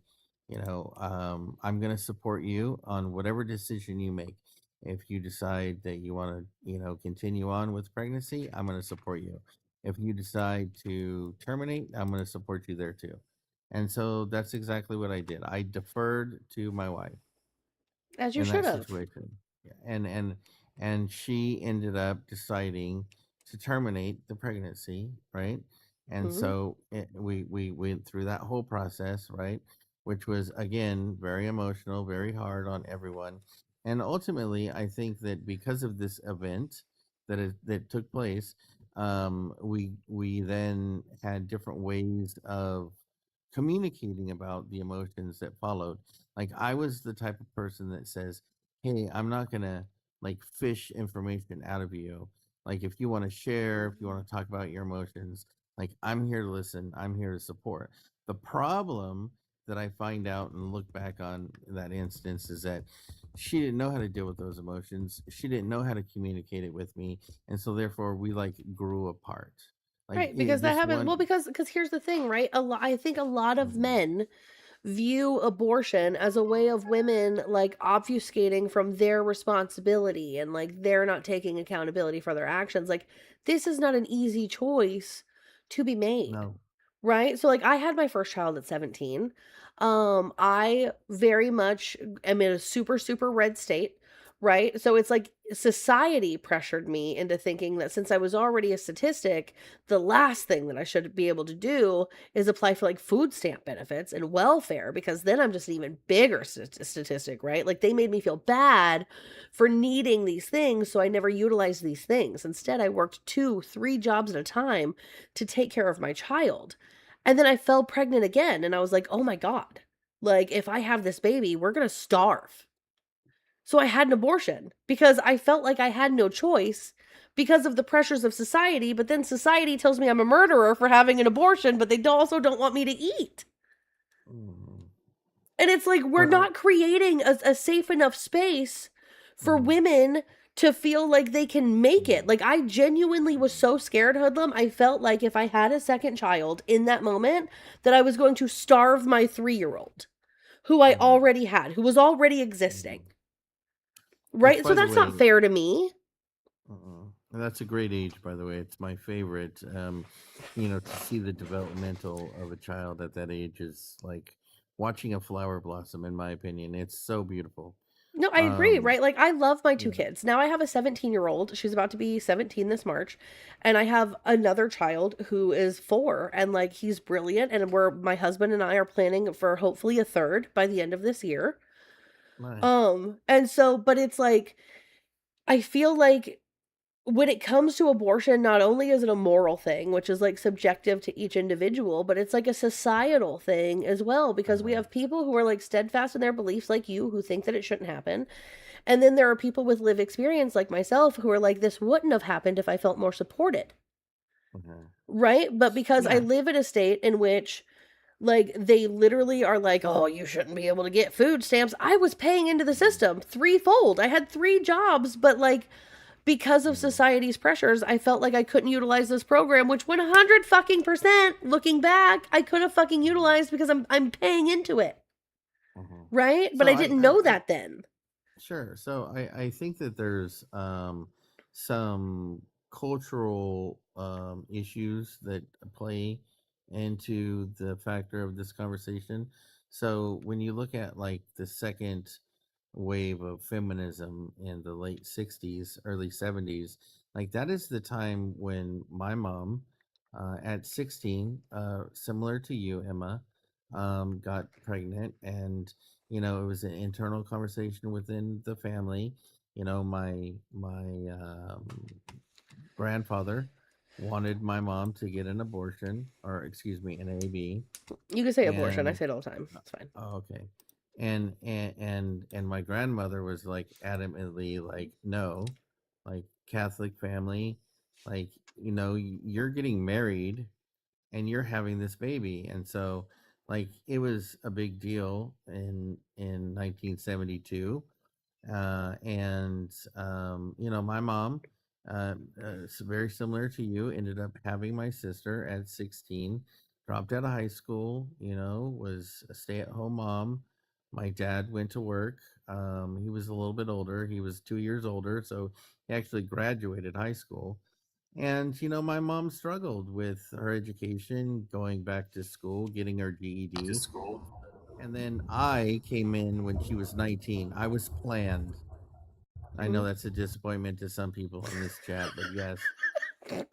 I'm going to support you on whatever decision you make. If you decide that you want to, continue on with pregnancy, I'm going to support you. If you decide to terminate, I'm going to support you there too. And so that's exactly what I did. I deferred to my wife As you in should that have. situation. Yeah, and she ended up deciding to terminate the pregnancy, right? And Mhm. so we went through that whole process, right? Which was again very emotional, very hard on everyone. And ultimately, I think that because of this event that took place, we then had different ways of communicating about the emotions that followed. Like I was the type of person that says, "Hey, I'm not gonna like fish information out of you. Like if you want to share, if you want to talk about your emotions, like I'm here to listen. I'm here to support." The problem that I find out and look back on that instance is that she didn't know how to deal with those emotions. She didn't know how to communicate it with me, and so therefore we like grew apart. Like Right, because that this happens. Well, one. because here's the thing, right? I think a lot of Mhm. men view abortion as a way of women like obfuscating from their responsibility and like they're not taking accountability for their actions. Like this is not an easy choice to be made. No. Right? So like I had my first child at 17. I very much am in a super red state, right? So it's like society pressured me into thinking that since I was already a statistic, the last thing that I should be able to do is apply for like food stamp benefits and welfare because then I'm just an even bigger statistic, right? Like they made me feel bad for needing these things, so I never utilized these things. Instead, I worked 2, 3 jobs at a time to take care of my child. And then I fell pregnant again and I was like, "Oh my god. Like if I have this baby, we're going to starve." So I had an abortion because I felt like I had no choice because of the pressures of society, but then society tells me I'm a murderer for having an abortion, but they also don't want me to eat. Mhm. And it's like we're Well, not creating a safe enough space for Mhm. women to feel like they can make it. Like I genuinely was so scared, Hoodlum. I felt like if I had a second child in that moment, that I was going to starve my 3-year-old, who I Mhm. already had, who was already existing. Which, Right? by So the that's not way, fair to me. and that's a great age, by the way. It's my favorite. To see the developmental of a child at that age is like watching a flower blossom. In my opinion, it's so beautiful. No, I agree, Um, right? Like I love my 2 yeah. kids. Now I have a 17-year-old. She's about to be 17 this March, and I have another child who is 4 and like he's brilliant and my husband and I are planning for hopefully a third by the end of this year. Nice. And so but it's like I feel like when it comes to abortion, not only is it a moral thing, which is like subjective to each individual, but it's like a societal thing as well, because we have people who are like steadfast in their beliefs, like you, who think that it shouldn't happen. And then there are people with lived experience, like myself, who are like, this wouldn't have happened if I felt more supported. Right? But because I Yeah. live in a state in which, like, they literally are like, oh, you shouldn't be able to get food stamps. I was paying into the system threefold. I had 3 jobs, but like, because of society's pressures, I felt like I couldn't utilize this program, which 100 fucking percent, looking back, I could have fucking utilized because I'm paying into it. Right? But So I didn't know that then. Sure. So I think that there's some cultural issues that play into the factor of this conversation. So when you look at like the second wave of feminism in the late 60s, early 70s, like that is the time when my mom, at 16, similar to you, Emma, got pregnant. And it was an internal conversation within the family. My grandfather wanted my mom to get an abortion, or excuse me, an AB. You can say abortion. I And say it all the time. It's fine. oh, okay. And my grandmother was like adamantly like, no, like Catholic family, like you're getting married and you're having this baby. And so like it was a big deal in 1972. And my mom, very similar to you, ended up having my sister at 16, dropped out of high school, was a stay-at-home mom. My dad went to work. He was a little bit older. He was 2 years older, so he actually graduated high school. And my mom struggled with her education, going back to school, getting her GED. And then I came in when she was 19. I was planned. I know that's a disappointment to some people in this chat, but yes,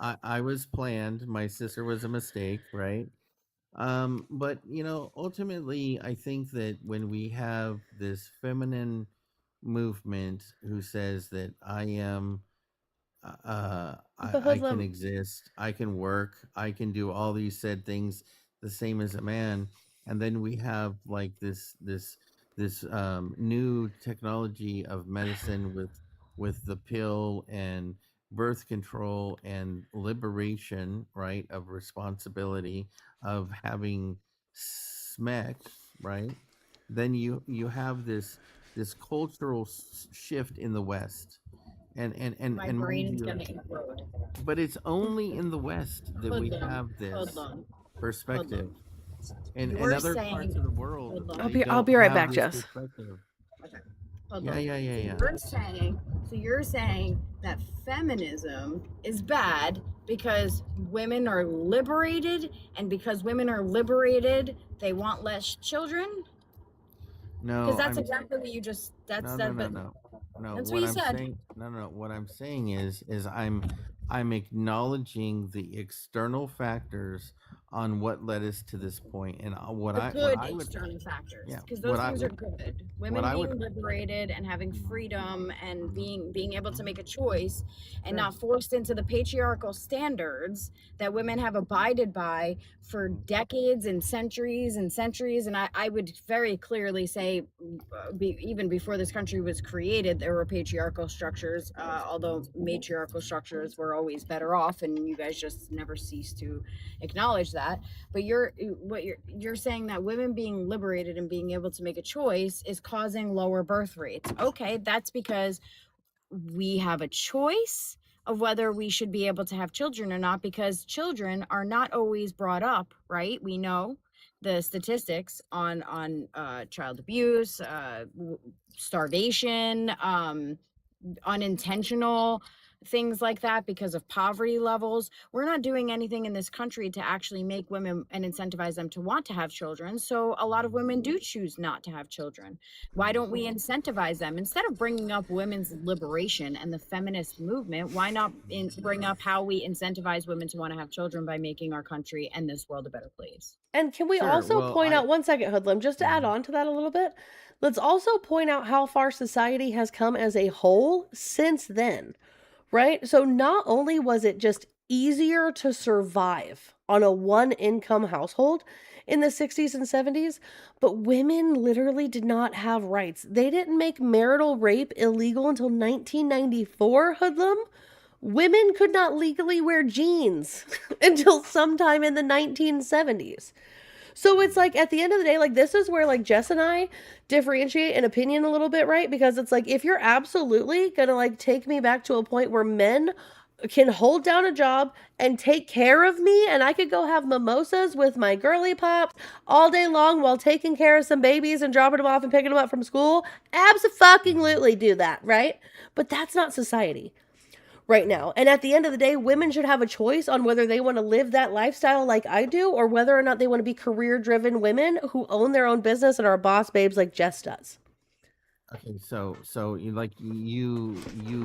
I was planned. My sister was a mistake, right? But ultimately, I think that when we have this feminine movement who says that I am I can exist, I can work, I can do all these said things the same as a man, and then we have like this new technology of medicine with the pill and birth control and liberation, right, of responsibility of having SMEC, right? Then you have this cultural shift in the West. And My and brain mind is you, gonna explode. but it's only in the West that we Hold on. have this Hold on. perspective. In You're other saying, parts of the world, hold on. they I'll don't be right have back, this Jess. perspective. Hold Yeah, on. yeah, yeah, yeah. You're saying that feminism is bad because women are liberated, and because women are liberated, they want less children? No, Because that's I'm exactly what you just no, that's no, that no, but no, no. that's What what you I'm said. saying, no. What I'm saying is I'm acknowledging the external factors on what led us to this point, and what The I good would external factors, yeah because those what I things are good. what Women I being would liberated and having freedom and being able to make a choice and Sure. not forced into the patriarchal standards that women have abided by for decades and centuries. And I would very clearly say, even before this country was created, there were patriarchal structures, although matriarchal structures were always better off, and you guys just never cease to acknowledge that. But you're saying that women being liberated and being able to make a choice is causing lower birth rates. Okay, that's because we have a choice of whether we should be able to have children or not, because children are not always brought up, right? We know the statistics on child abuse, starvation, unintentional things like that because of poverty levels. We're not doing anything in this country to actually make women and incentivize them to want to have children. So a lot of women do choose not to have children. Why don't we incentivize them? Instead of bringing up women's liberation and the feminist movement, why not bring up how we incentivize women to want to have children by making our country and this world a better place? And can we Sure, also well, point I- out, one second, Hoodlum, just to add on to that a little bit, let's also point out how far society has come as a whole since then, right? So not only was it just easier to survive on a one income household in the 60s and 70s, but women literally did not have rights. They didn't make marital rape illegal until 1994, hoodlum. Women could not legally wear jeans until sometime in the 1970s. So it's like at the end of the day, like this is where like Jess and I differentiate an opinion a little bit, right? Because it's like if you're absolutely gonna like take me back to a point where men can hold down a job and take care of me and I could go have mimosas with my girly pops all day long while taking care of some babies and dropping them off and picking them up from school, abso-fucking-lutely do that, right? But that's not society right now. And at the end of the day, women should have a choice on whether they want to live that lifestyle like I do or whether or not they want to be career-driven women who own their own business and are boss babes like Jess does. Okay, so you like you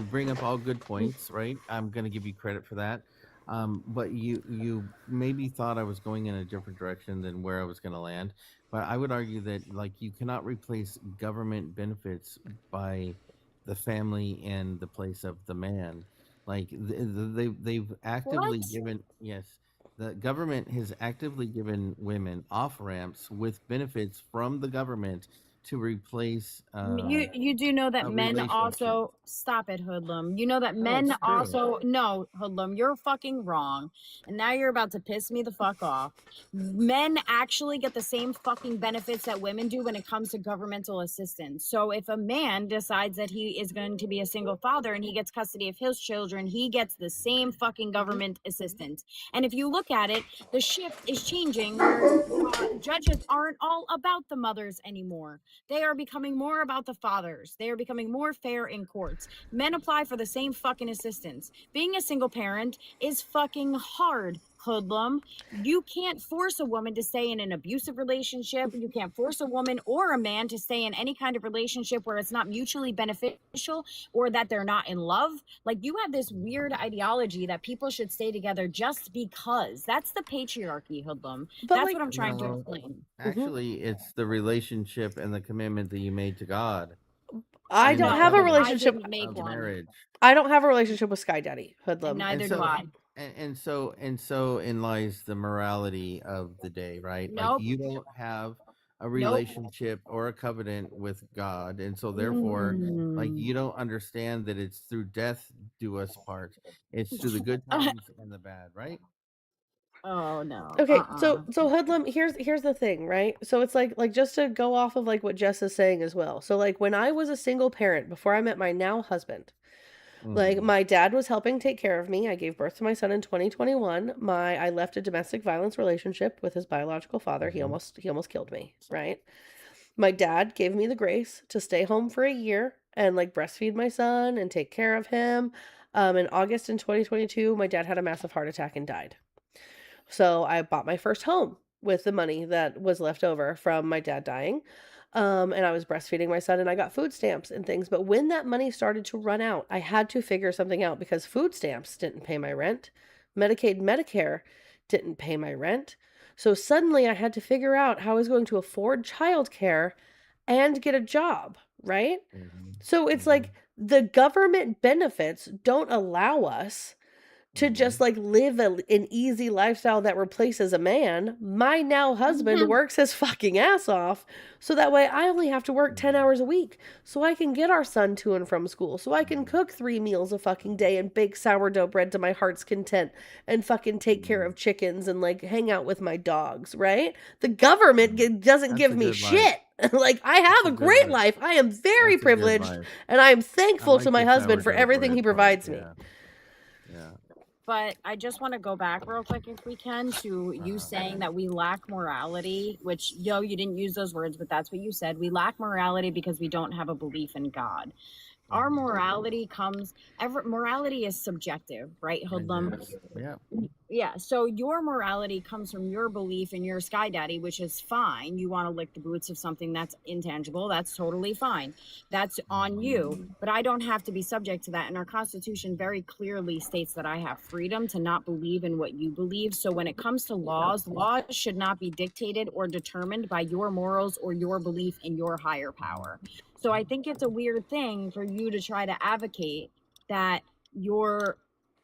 bring up all good points, right? I'm gonna give you credit for that. But you maybe thought I was going in a different direction than where I was gonna land. But I would argue that like you cannot replace government benefits by the family and the place of the man. Like they've actively What? given the government has actively given women off ramps with benefits from the government to replace You do know that a men relationship. also stop it, hoodlum. You know that No, men it's true. also no, hoodlum. You're fucking wrong, and now you're about to piss me the fuck off. Men actually get the same fucking benefits that women do when it comes to governmental assistance. So if a man decides that he is going to be a single father and he gets custody of his children, he gets the same fucking government assistance. And if you look at it, the shift is changing where judges aren't all about the mothers anymore. They are becoming more about the fathers. They are becoming more fair in courts. Men apply for the same fucking assistance. Being a single parent is fucking hard, hoodlum. You can't force a woman to stay in an abusive relationship. You can't force a woman or a man to stay in any kind of relationship where it's not mutually beneficial or that they're not in love. Like, you have this weird ideology that people should stay together just because. That's the patriarchy, hoodlum. But That's like, what I'm trying to No, explain. actually, it's the relationship and the commitment that you made to God. I And don't the have a evidence relationship. didn't make of one. marriage. I don't have a relationship with Sky Daddy, And hoodlum. neither And do so I. and so in lies the morality of the day, right? Like Nope. you don't have a Nope. relationship or a covenant with God, and so therefore, like Mm. you don't understand that it's through death do us part. It's through the good times and the bad, right? Oh no. Okay, so hoodlum, here's the thing, right? So it's like just to go off of like what Jess is saying as well. So like when I was a single parent before I met my now husband, like Mhm. my dad was helping take care of me. I gave birth to my son in 2021. I left a domestic violence relationship with his biological father. He Mhm. almost killed me, right? My dad gave me the grace to stay home for a year and like breastfeed my son and take care of him. In August in 2022, my dad had a massive heart attack and died. So I bought my first home with the money that was left over from my dad dying. And I was breastfeeding my son and I got food stamps and things. But when that money started to run out, I had to figure something out because food stamps didn't pay my rent. Medicaid, Medicare didn't pay my rent. So suddenly I had to figure out how I was going to afford childcare and get a job, right? Mhm. So it's Mhm. like the government benefits don't allow us to just Mhm. like live an easy lifestyle that replaces a man. My now husband works his fucking ass off. So that way I only have to work 10 hours a week. So I can get our son to and from school. So I can cook 3 meals a fucking day and bake sourdough bread to my heart's content and fucking take care of chickens and like hang out with my dogs, right? The government doesn't That's give a me good life. shit. Like I have That's a a good great life. life. I am very That's a good privileged life. and I am I thankful to like my the husband for sourdough everything he bread part. provides me. Yeah. Yeah. But I just want to go back real quick, if we can, to you saying that we lack morality, which, you didn't use those words, but that's what you said. We lack morality because we don't have a belief in God. Our morality morality is subjective, right, hoodlum? It is. Yeah. Yeah, so your morality comes from your belief in your Sky Daddy, which is fine. You want to lick the boots of something that's intangible. That's totally fine. That's on you. But I don't have to be subject to that. And our Constitution very clearly states that I have freedom to not believe in what you believe. So when it comes to laws should not be dictated or determined by your morals or your belief in your higher power. So I think it's a weird thing for you to try to advocate that your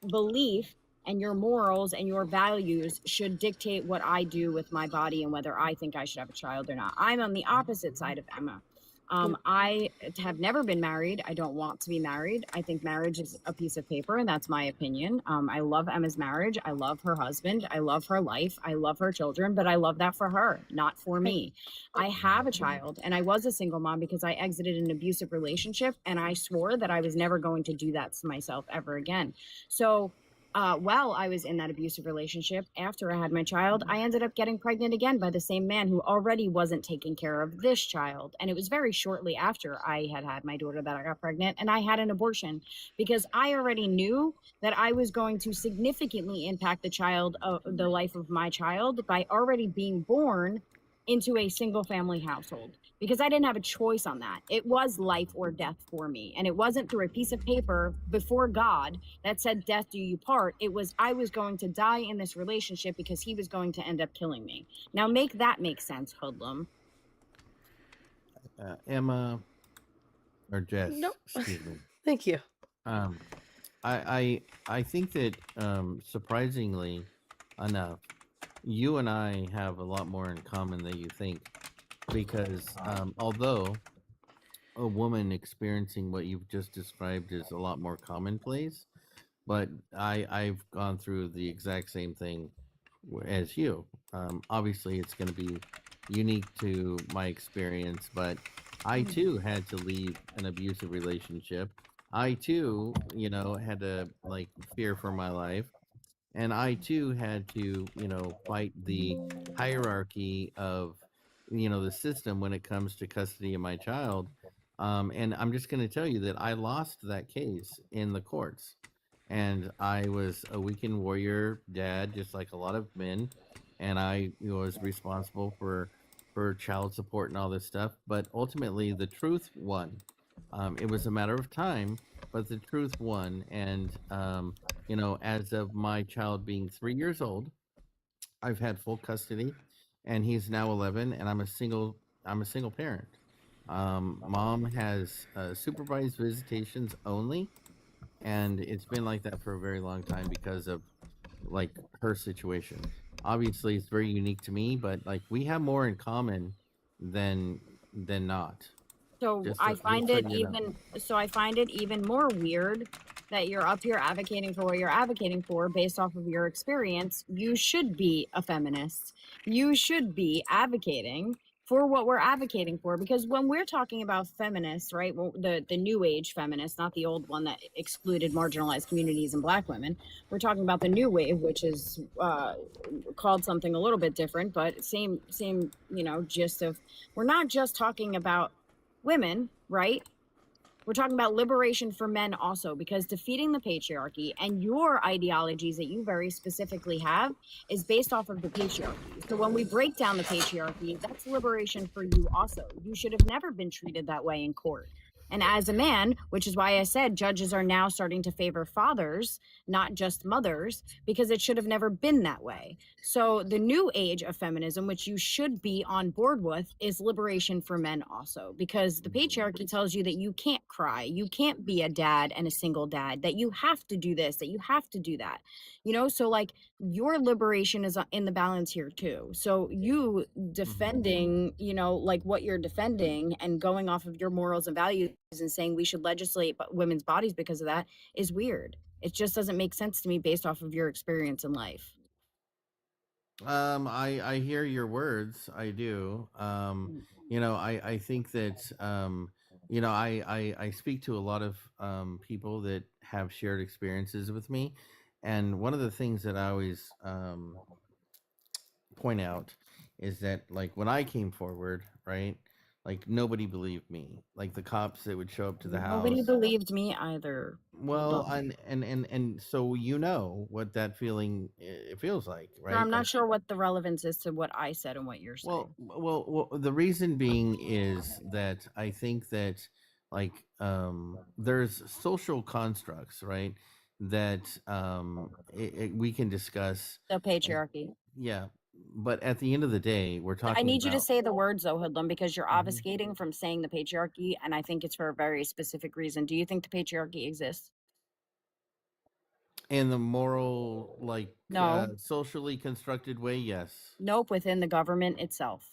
belief and your morals and your values should dictate what I do with my body and whether I think I should have a child or not. I'm on the opposite side of Emma. I have never been married. I don't want to be married. I think marriage is a piece of paper, and that's my opinion. I love Emma's marriage. I love her husband. I love her life. I love her children, but I love that for her, not for me. I have a child, and I was a single mom because I exited an abusive relationship, and I swore that I was never going to do that to myself ever again. So while I was in that abusive relationship, after I had my child, I ended up getting pregnant again by the same man who already wasn't taking care of this child. And it was very shortly after I had my daughter that I got pregnant, and I had an abortion because I already knew that I was going to significantly impact the life of my child by already being born into a single family household, because I didn't have a choice on that. It was life or death for me. And it wasn't through a piece of paper before God that said, death do you part. It was, I was going to die in this relationship because he was going to end up killing me. Now make that make sense, Hoodlum. Emma, or Jess, Nope. excuse me. Thank you. I think that surprisingly enough, you and I have a lot more in common than you think, because although a woman experiencing what you've just described is a lot more commonplace, but I've gone through the exact same thing as you. Obviously, it's going to be unique to my experience, but I too had to leave an abusive relationship. I too, had to fear for my life. And I too had to, fight the hierarchy of, the system when it comes to custody of my child. And I'm just going to tell you that I lost that case in the courts. And I was a weekend warrior dad, just like a lot of men. And I was responsible for child support and all this stuff. But ultimately, the truth won. It was a matter of time, but the truth won. And, as of my child being 3 years old, I've had full custody, and he's now 11, and I'm a single parent. Mom has supervised visitations only, and it's been like that for a very long time because of her situation. Obviously, it's very unique to me, but we have more in common than not. So I find it even more weird that you're up here advocating for what you're advocating for based off of your experience. You should be a feminist. You should be advocating for what we're advocating for, because when we're talking about feminists, right, well, the new age feminists, not the old one that excluded marginalized communities and Black women, we're talking about the new wave, which is called something a little bit different, but same gist of, we're not just talking about women, right? We're talking about liberation for men also, because defeating the patriarchy and your ideologies that you very specifically have is based off of the patriarchy. So when we break down the patriarchy, that's liberation for you also. You should have never been treated that way in court. And as a man, which is why I said judges are now starting to favor fathers, not just mothers, because it should have never been that way. So the new age of feminism, which you should be on board with, is liberation for men also, because the patriarchy tells you that you can't cry, you can't be a dad and a single dad, that you have to do this, that you have to do that. So your liberation is in the balance here too. So you defending, what you're defending and going off of your morals and values and saying we should legislate women's bodies because of that is weird. It just doesn't make sense to me based off of your experience in life. I hear your words. I do. I think that, I speak to a lot of people that have shared experiences with me. And one of the things that I always point out is that, when I came forward, right, nobody believed me. The cops that would show up to the house. Nobody believed me either. Well, and so what that feeling it feels like, right? I'm not sure what the relevance is to what I said and what you're saying. Well, the reason being is that I think that there's social constructs, right? That we can discuss. The patriarchy. Yeah. But at the end of the day, we're talking. I need you to say the words though, Hoodlum, because you're obfuscating from saying the patriarchy, and I think it's for a very specific reason. Do you think the patriarchy exists? In the moral, like No. socially constructed way, yes. Nope, within the government itself.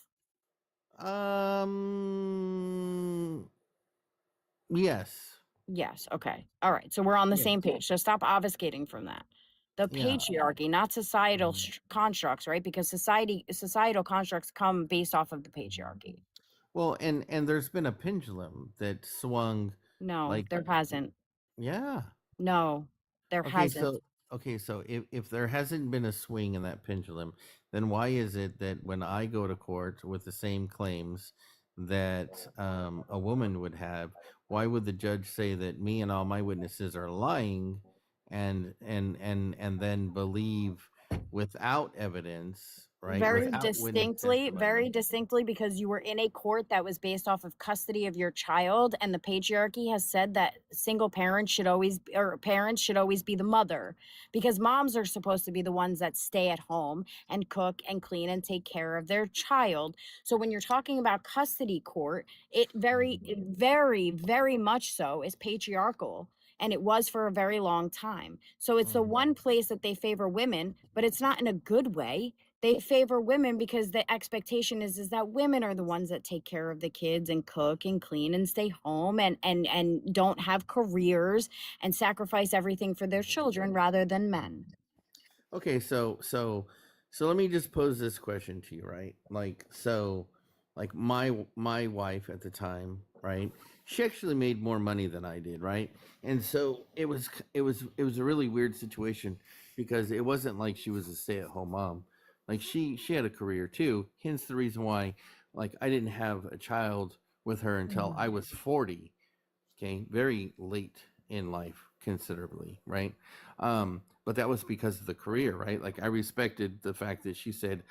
Yes. Yes. Okay. All right. So we're on the Yes. same page. So stop obfuscating from that. The Yeah. patriarchy, not societal Mhm. constructs, right? Because societal constructs come based off of the patriarchy. Well, and there's been a pendulum that swung, No, like, there hasn't. yeah. No, there Okay, hasn't. so if there hasn't been a swing in that pendulum, then why is it that when I go to court with the same claims that a woman would have, why would the judge say that me and all my witnesses are lying, and then believe without evidence, right? Very Without witness very testimony. distinctly, because you were in a court that was based off of custody of your child, and the patriarchy has said that single parents should always, or parents should always be the mother, because moms are supposed to be the ones that stay at home and cook and clean and take care of their child. So when you're talking about custody court, it very much so is patriarchal. And it was for a very long time. So it's the Mhm. one place that they favor women, but it's not in a good way. They favor women because the expectation is that women are the ones that take care of the kids and cook and clean and stay home and don't have careers and sacrifice everything for their children rather than men. Okay, so let me just pose this question to you, right? Like my wife at the time, right? She actually made more money than I did, right? And so it was a really weird situation because it wasn't like she was a stay-at-home mom. Like she had a career too. Hence the reason why like I didn't have a child with her until I was 40. Okay, very late in life considerably, right? But that was because of the career, right? Like I respected the fact that she said,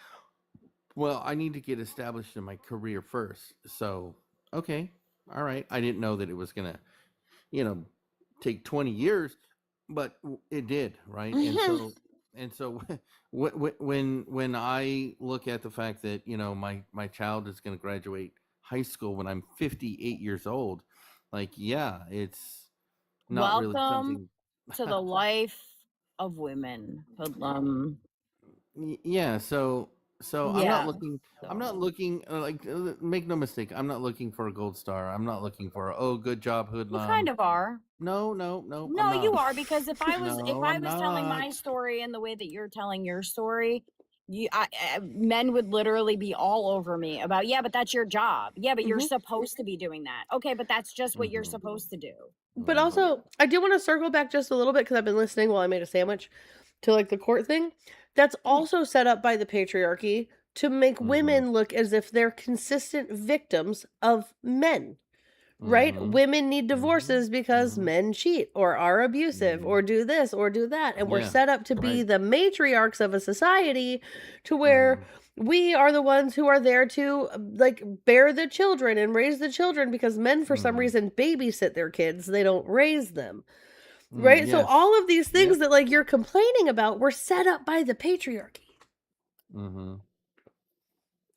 well, I need to get established in my career first. So okay, all right, I didn't know that it was gonna, you know, take 20 years, but it did, right? And so when I look at the fact that my child is going to graduate high school when I'm 58 years old, like yeah, it's not really Welcome something. to the life of women, Hoodlum. Yeah, so I'm not Yeah. looking. I'm not So looking make no mistake. I'm not looking for a gold star. I'm not looking for oh good job you hoodlum. kind of are. No, no, no, I'm No, not. you are, because if I was No, I'm telling not. my story in the way that you're telling your story, men would literally be all over me about, yeah, but that's your job. Yeah, but you're Mhm. supposed to be doing that. Okay, but that's just what you're Mhm. supposed to do. But Mhm. also, I do want to circle back just a little bit because I've been listening while I made a sandwich to like the court thing. That's also set up by the patriarchy to make Mhm. women look as if they're consistent victims of men. Right? Mhm. Women need divorces because Mhm. men cheat or are abusive Mhm. or do this or do that. And we're Yeah. set up to be Right. the matriarchs of a society to where Mhm. we are the ones who are there to like bear the children and raise the children because men, for some Mhm. reason, babysit their kids. They don't raise them. Right? So Yes. all of these things Yep. that like you're complaining about were set up by the patriarchy. Mhm.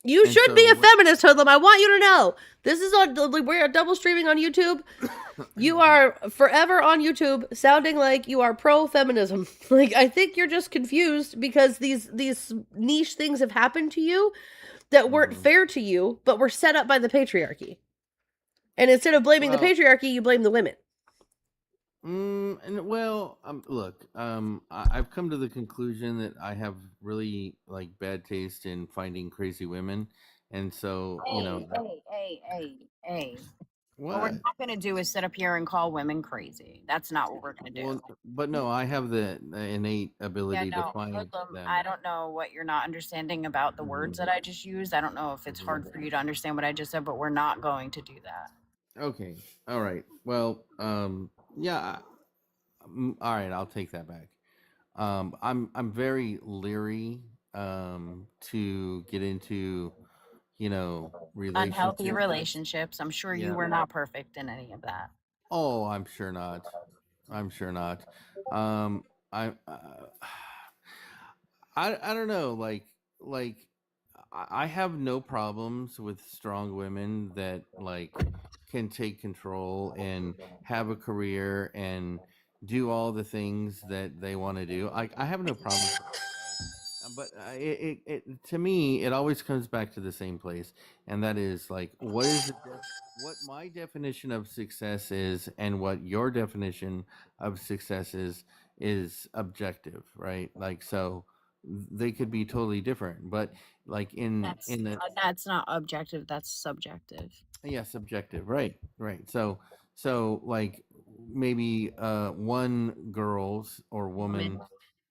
You And should be so a what? feminist, Hoodlum. I want you to know. This is on. We're double streaming on YouTube. You are forever on YouTube, sounding like you are pro feminism. Like I think you're just confused because these niche things have happened to you that weren't Mhm. fair to you, but were set up by the patriarchy. And instead of blaming the Well, patriarchy, you blame the women. look, I've come to the conclusion that I have really like bad taste in finding crazy women, and so Hey. What we're what? not going to do is sit up here and call women crazy. That's not what we're going to do. Well, but no, I have the innate Yeah, ability to no, find Hoodlum, them. I don't know what you're not understanding about the words Mhm. that I just used. I don't know if it's hard for you to understand what I just said, but we're not going to do that. Okay, all right. Well, yeah. All right, I'll take that back. I'm very leery to get into Unhealthy relationships. relationships. I'm sure you Yeah. were not perfect in any of that. Oh, I'm sure not. I'm sure not. Um, I, I don't know. Like, I have no problems with strong women that like can take control and have a career and do all the things that they want to do. I have no problem. But to me, it always comes back to the same place, and that is like, what my definition of success is, and what your definition of success is objective, right? Like, so they could be totally different, but like That's not objective. That's subjective. yeah, subjective, right, right. So like maybe one girl's or woman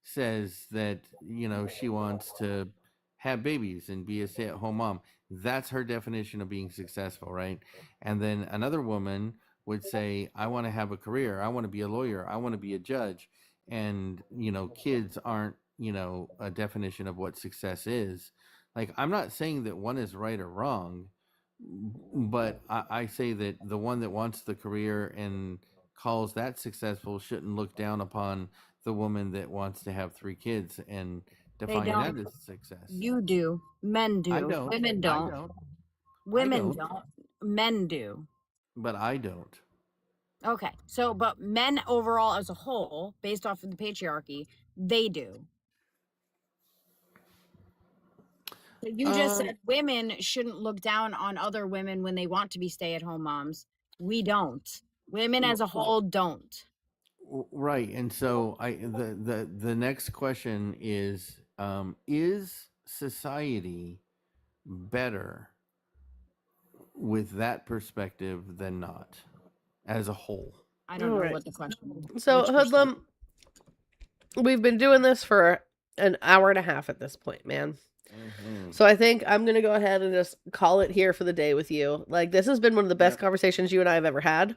says that she wants to have babies and be a stay-at-home mom. That's her definition of being successful, right? And then another woman would say, I want to have a career, I want to be a lawyer, I want to be a judge. And kids aren't a definition of what success is. Like, I'm not saying that one is right or wrong, but I say that the one that wants the career and calls that successful shouldn't look down upon the woman that wants to have 3 kids and define that don't. as success. You do. Men do. I don't. Women I don't. don't. Women don't. don't. Men do. But I don't. Okay. So, but men overall as a whole, based off of the patriarchy, they do. So you just said women shouldn't look down on other women when they want to be stay-at-home moms. We don't. Women as a whole don't. Right. And so the next question is society better with that perspective than not, as a whole? I don't know what the question is. So, Hoodlum, we've been doing this for an hour and a half at this point, man. So I think I'm going to go ahead and just call it here for the day with you. Like, this has been one of the best conversations you and I have ever had,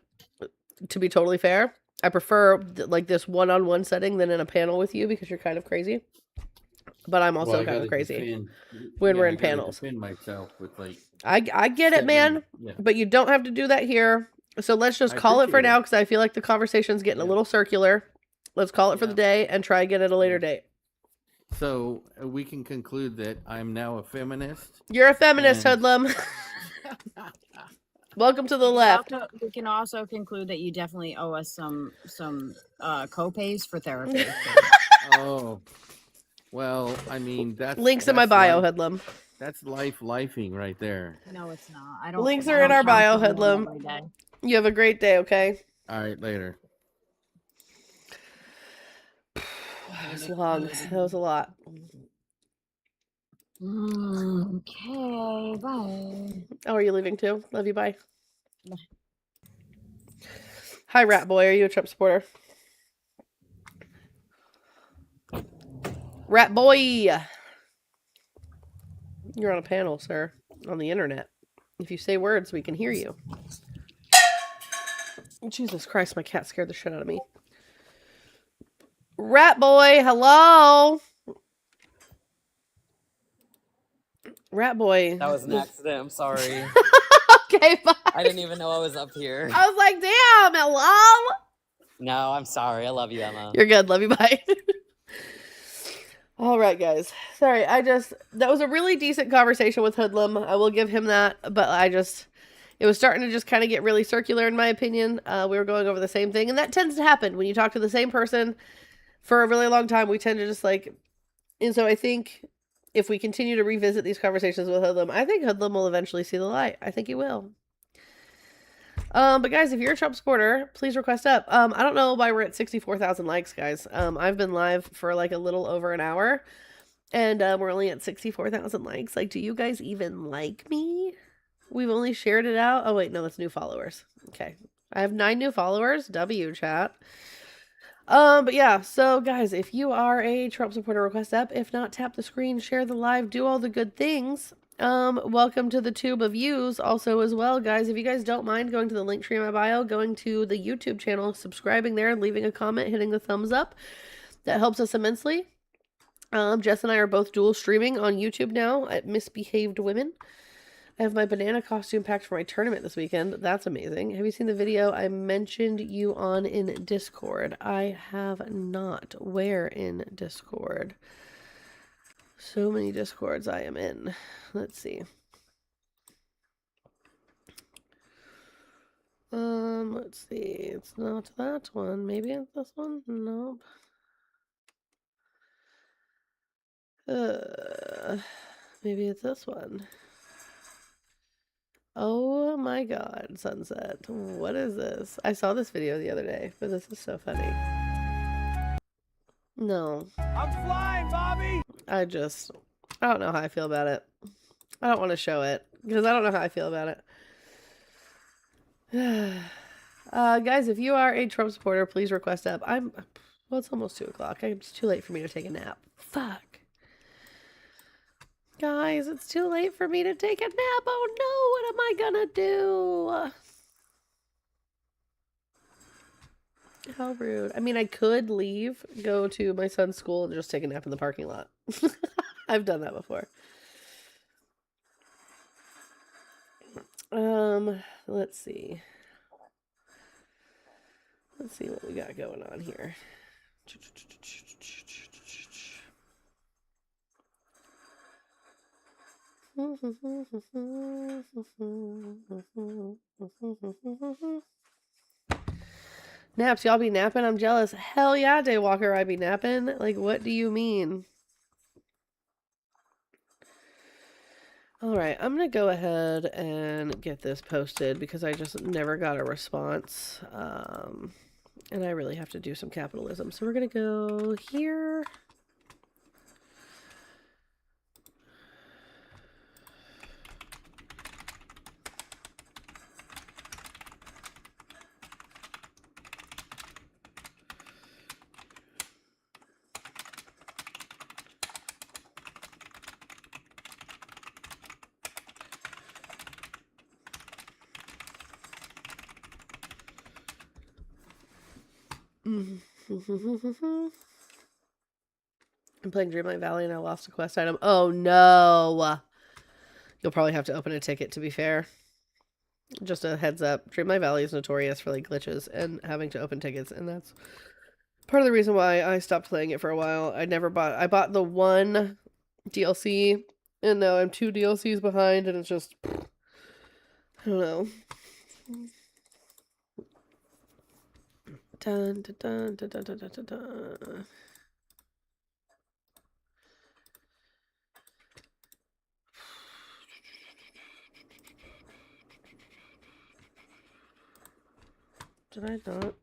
to be totally fair. I prefer like this one-on-one setting than in a panel with you because you're kind of crazy. But I'm also kind of crazy when we're in panels. Myself with like I get it, man. Yeah. But you don't have to do that here. So let's just call it for now because I feel like the conversation's getting a little circular. Let's call it for the day and try again at a later date. So we can conclude that I'm now a You're a feminist, Hoodlum. Welcome to the left. We can also conclude that you definitely owe us some co-pays for therapy. Oh, well, I mean, that's links in my bio, Hoodlum. That's lifing right there. No, it's not. I don't. Links are in our bio, Hoodlum. You have a great day. Okay. All right, later. That was long. That was a lot. Okay, bye. Oh, are you leaving too? Love you, bye. Bye. Hi, Rat Boy. Are you a Trump supporter? Rat Boy! You're on a panel, sir. On the internet. If you say words, we can hear you. Jesus Christ, my cat scared the shit out of me. Rat Boy, hello! Rat Boy. That was an accident. I'm sorry. Okay, bye. I didn't even know I was up here. I was like, damn, hello? No, I'm sorry. I love you, Emma. You're good. Love you. Bye. All right, guys. Sorry, that was a really decent conversation with Hoodlum. I will give him that, but it was starting to just kind of get really circular in my opinion. We were going over the same thing, and that tends to happen when you talk to the same person for a really long time. We tend to just and so I think if we continue to revisit these conversations with Hoodlum, I think Hoodlum will eventually see the light. I think he will. But guys, if you're a Trump supporter, please request up. I don't know why we're at 64,000 likes, guys. I've been live for like a little over an hour, and we're only at 64,000 likes. Like, do you guys even like me? We've only shared it out. Oh wait, no, that's new followers. Okay, I have 9 new followers. W chat. But yeah, so guys, if you are a Trump supporter, request up. If not, tap the screen, share the live, do all the good things. Welcome to the tube of views also as well, guys. If you guys don't mind going to the link tree in my bio, going to the YouTube channel, subscribing there, leaving a comment, hitting the thumbs up, that helps us immensely. Jess and I are both dual streaming on YouTube now at Misbehaved Women. I have my banana costume packed for my tournament this weekend. That's amazing. Have you seen the video I mentioned you on in Discord? I have not. Where in Discord? So many Discords I am in. Let's see. Let's see. It's not that one. Maybe it's this one? Nope. Maybe it's this one. Oh my god, Sunset. What is this? I saw this video the other day, but this is so funny. No. I'm flying, Bobby. I don't know how I feel about it. I don't want to show it because I don't know how I feel about it. Guys, if you are a Trump supporter, please request up. Well, it's almost 2 o'clock. It's too late for me to take a nap. Fuck. Guys, it's too late for me to take a nap. Oh no, what am I gonna do? How rude. I mean, I could leave, go to my son's school, and just take a nap in the parking lot. I've done that before. Let's see. Let's see what we got going on here. Naps, y'all be napping? I'm jealous. Hell yeah, Daywalker, I be napping. Like, what do you mean? Alright, I'm gonna go ahead and get this posted because I just never got a response. And I really have to do some capitalism. So we're gonna go here. I'm playing Dreamlight Valley and I lost a quest item. Oh no! You'll probably have to open a ticket, to be fair. Just a heads up. Dreamlight Valley is notorious for like glitches and having to open tickets, and that's part of the reason why I stopped playing it for a while. I bought the one DLC, and now I'm 2 DLCs behind, and it's just, I don't know. Dun, dun, dun, dun, dun, dun, dun, dun. Did I not?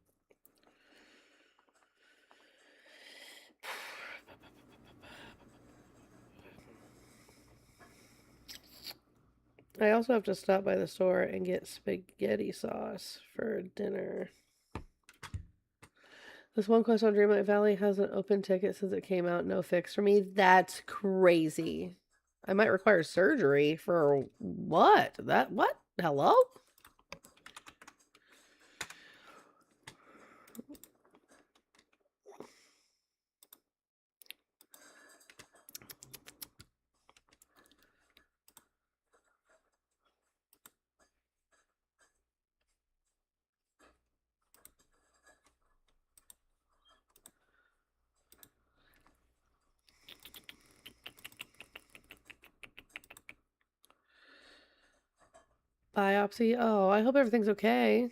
I also have to stop by the store and get spaghetti sauce for dinner. This one quest on Dreamlight Valley has an open ticket since it came out. No fix for me. That's crazy. I might require surgery for what? What? Hello? Biopsy? Oh, I hope everything's okay.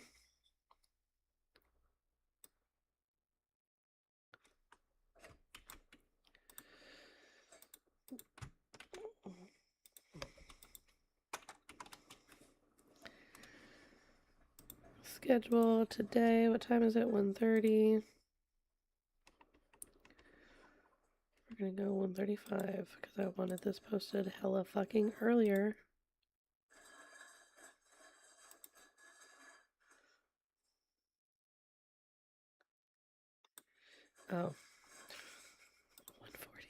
Schedule today. What time is it? 1:30. We're gonna go 1:35 because I wanted this posted hella fucking earlier. Oh. 1:40.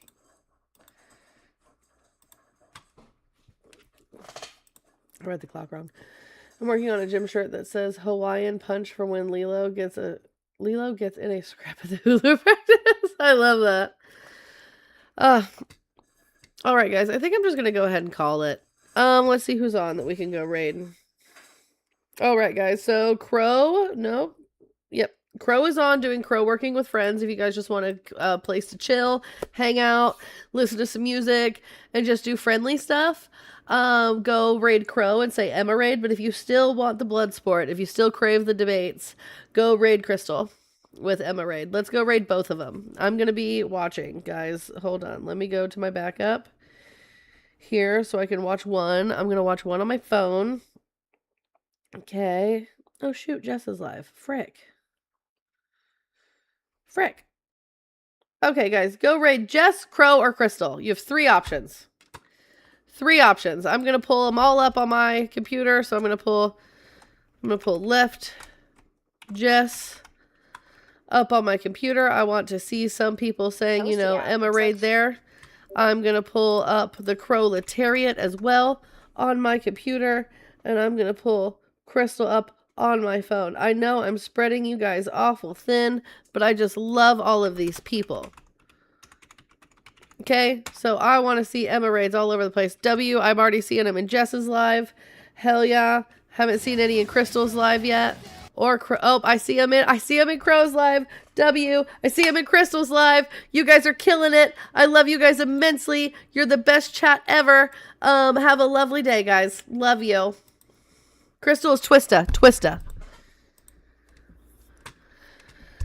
I read the clock wrong. I'm working on a gym shirt that says Hawaiian Punch for when Lilo gets in a scrap at the hula practice. I love that. All right, guys. I think I'm just gonna go ahead and call it. Let's see who's on that we can go raid. All right, guys. So Crow, nope. Yep. Crow is on doing Crow Working with Friends. If you guys just want a place to chill, hang out, listen to some music, and just do friendly stuff, go raid Crow and say Emma raid. But if you still want the blood sport, if you still crave the debates, go raid Crystal with Emma raid. Let's go raid both of them. I'm going to be watching, guys. Hold on. Let me go to my backup here so I can watch one. I'm going to watch one on my phone. Okay. Oh, shoot. Jess is live. Frick. Okay, guys, go raid Jess, Crow, or Crystal. You have 3 options. 3 options. I'm gonna pull them all up on my computer. So I'm gonna pull left Jess up on my computer. I want to see some people saying, you know, Emma raid there. I'm gonna pull up the Crowletariat as well on my computer, and I'm gonna pull Crystal up on my phone. I know I'm spreading you guys awful thin, but I just love all of these people. Okay, so I want to see Emma raids all over the place. W, I'm already seeing them in Jess's live. Hell yeah. Haven't seen any in Crystal's live yet. Or oh, I see him in Crow's live. W, I see him in Crystal's live. You guys are killing it. I love you guys immensely. You're the best chat ever. Have a lovely day, guys. Love you. Crystal is Twista.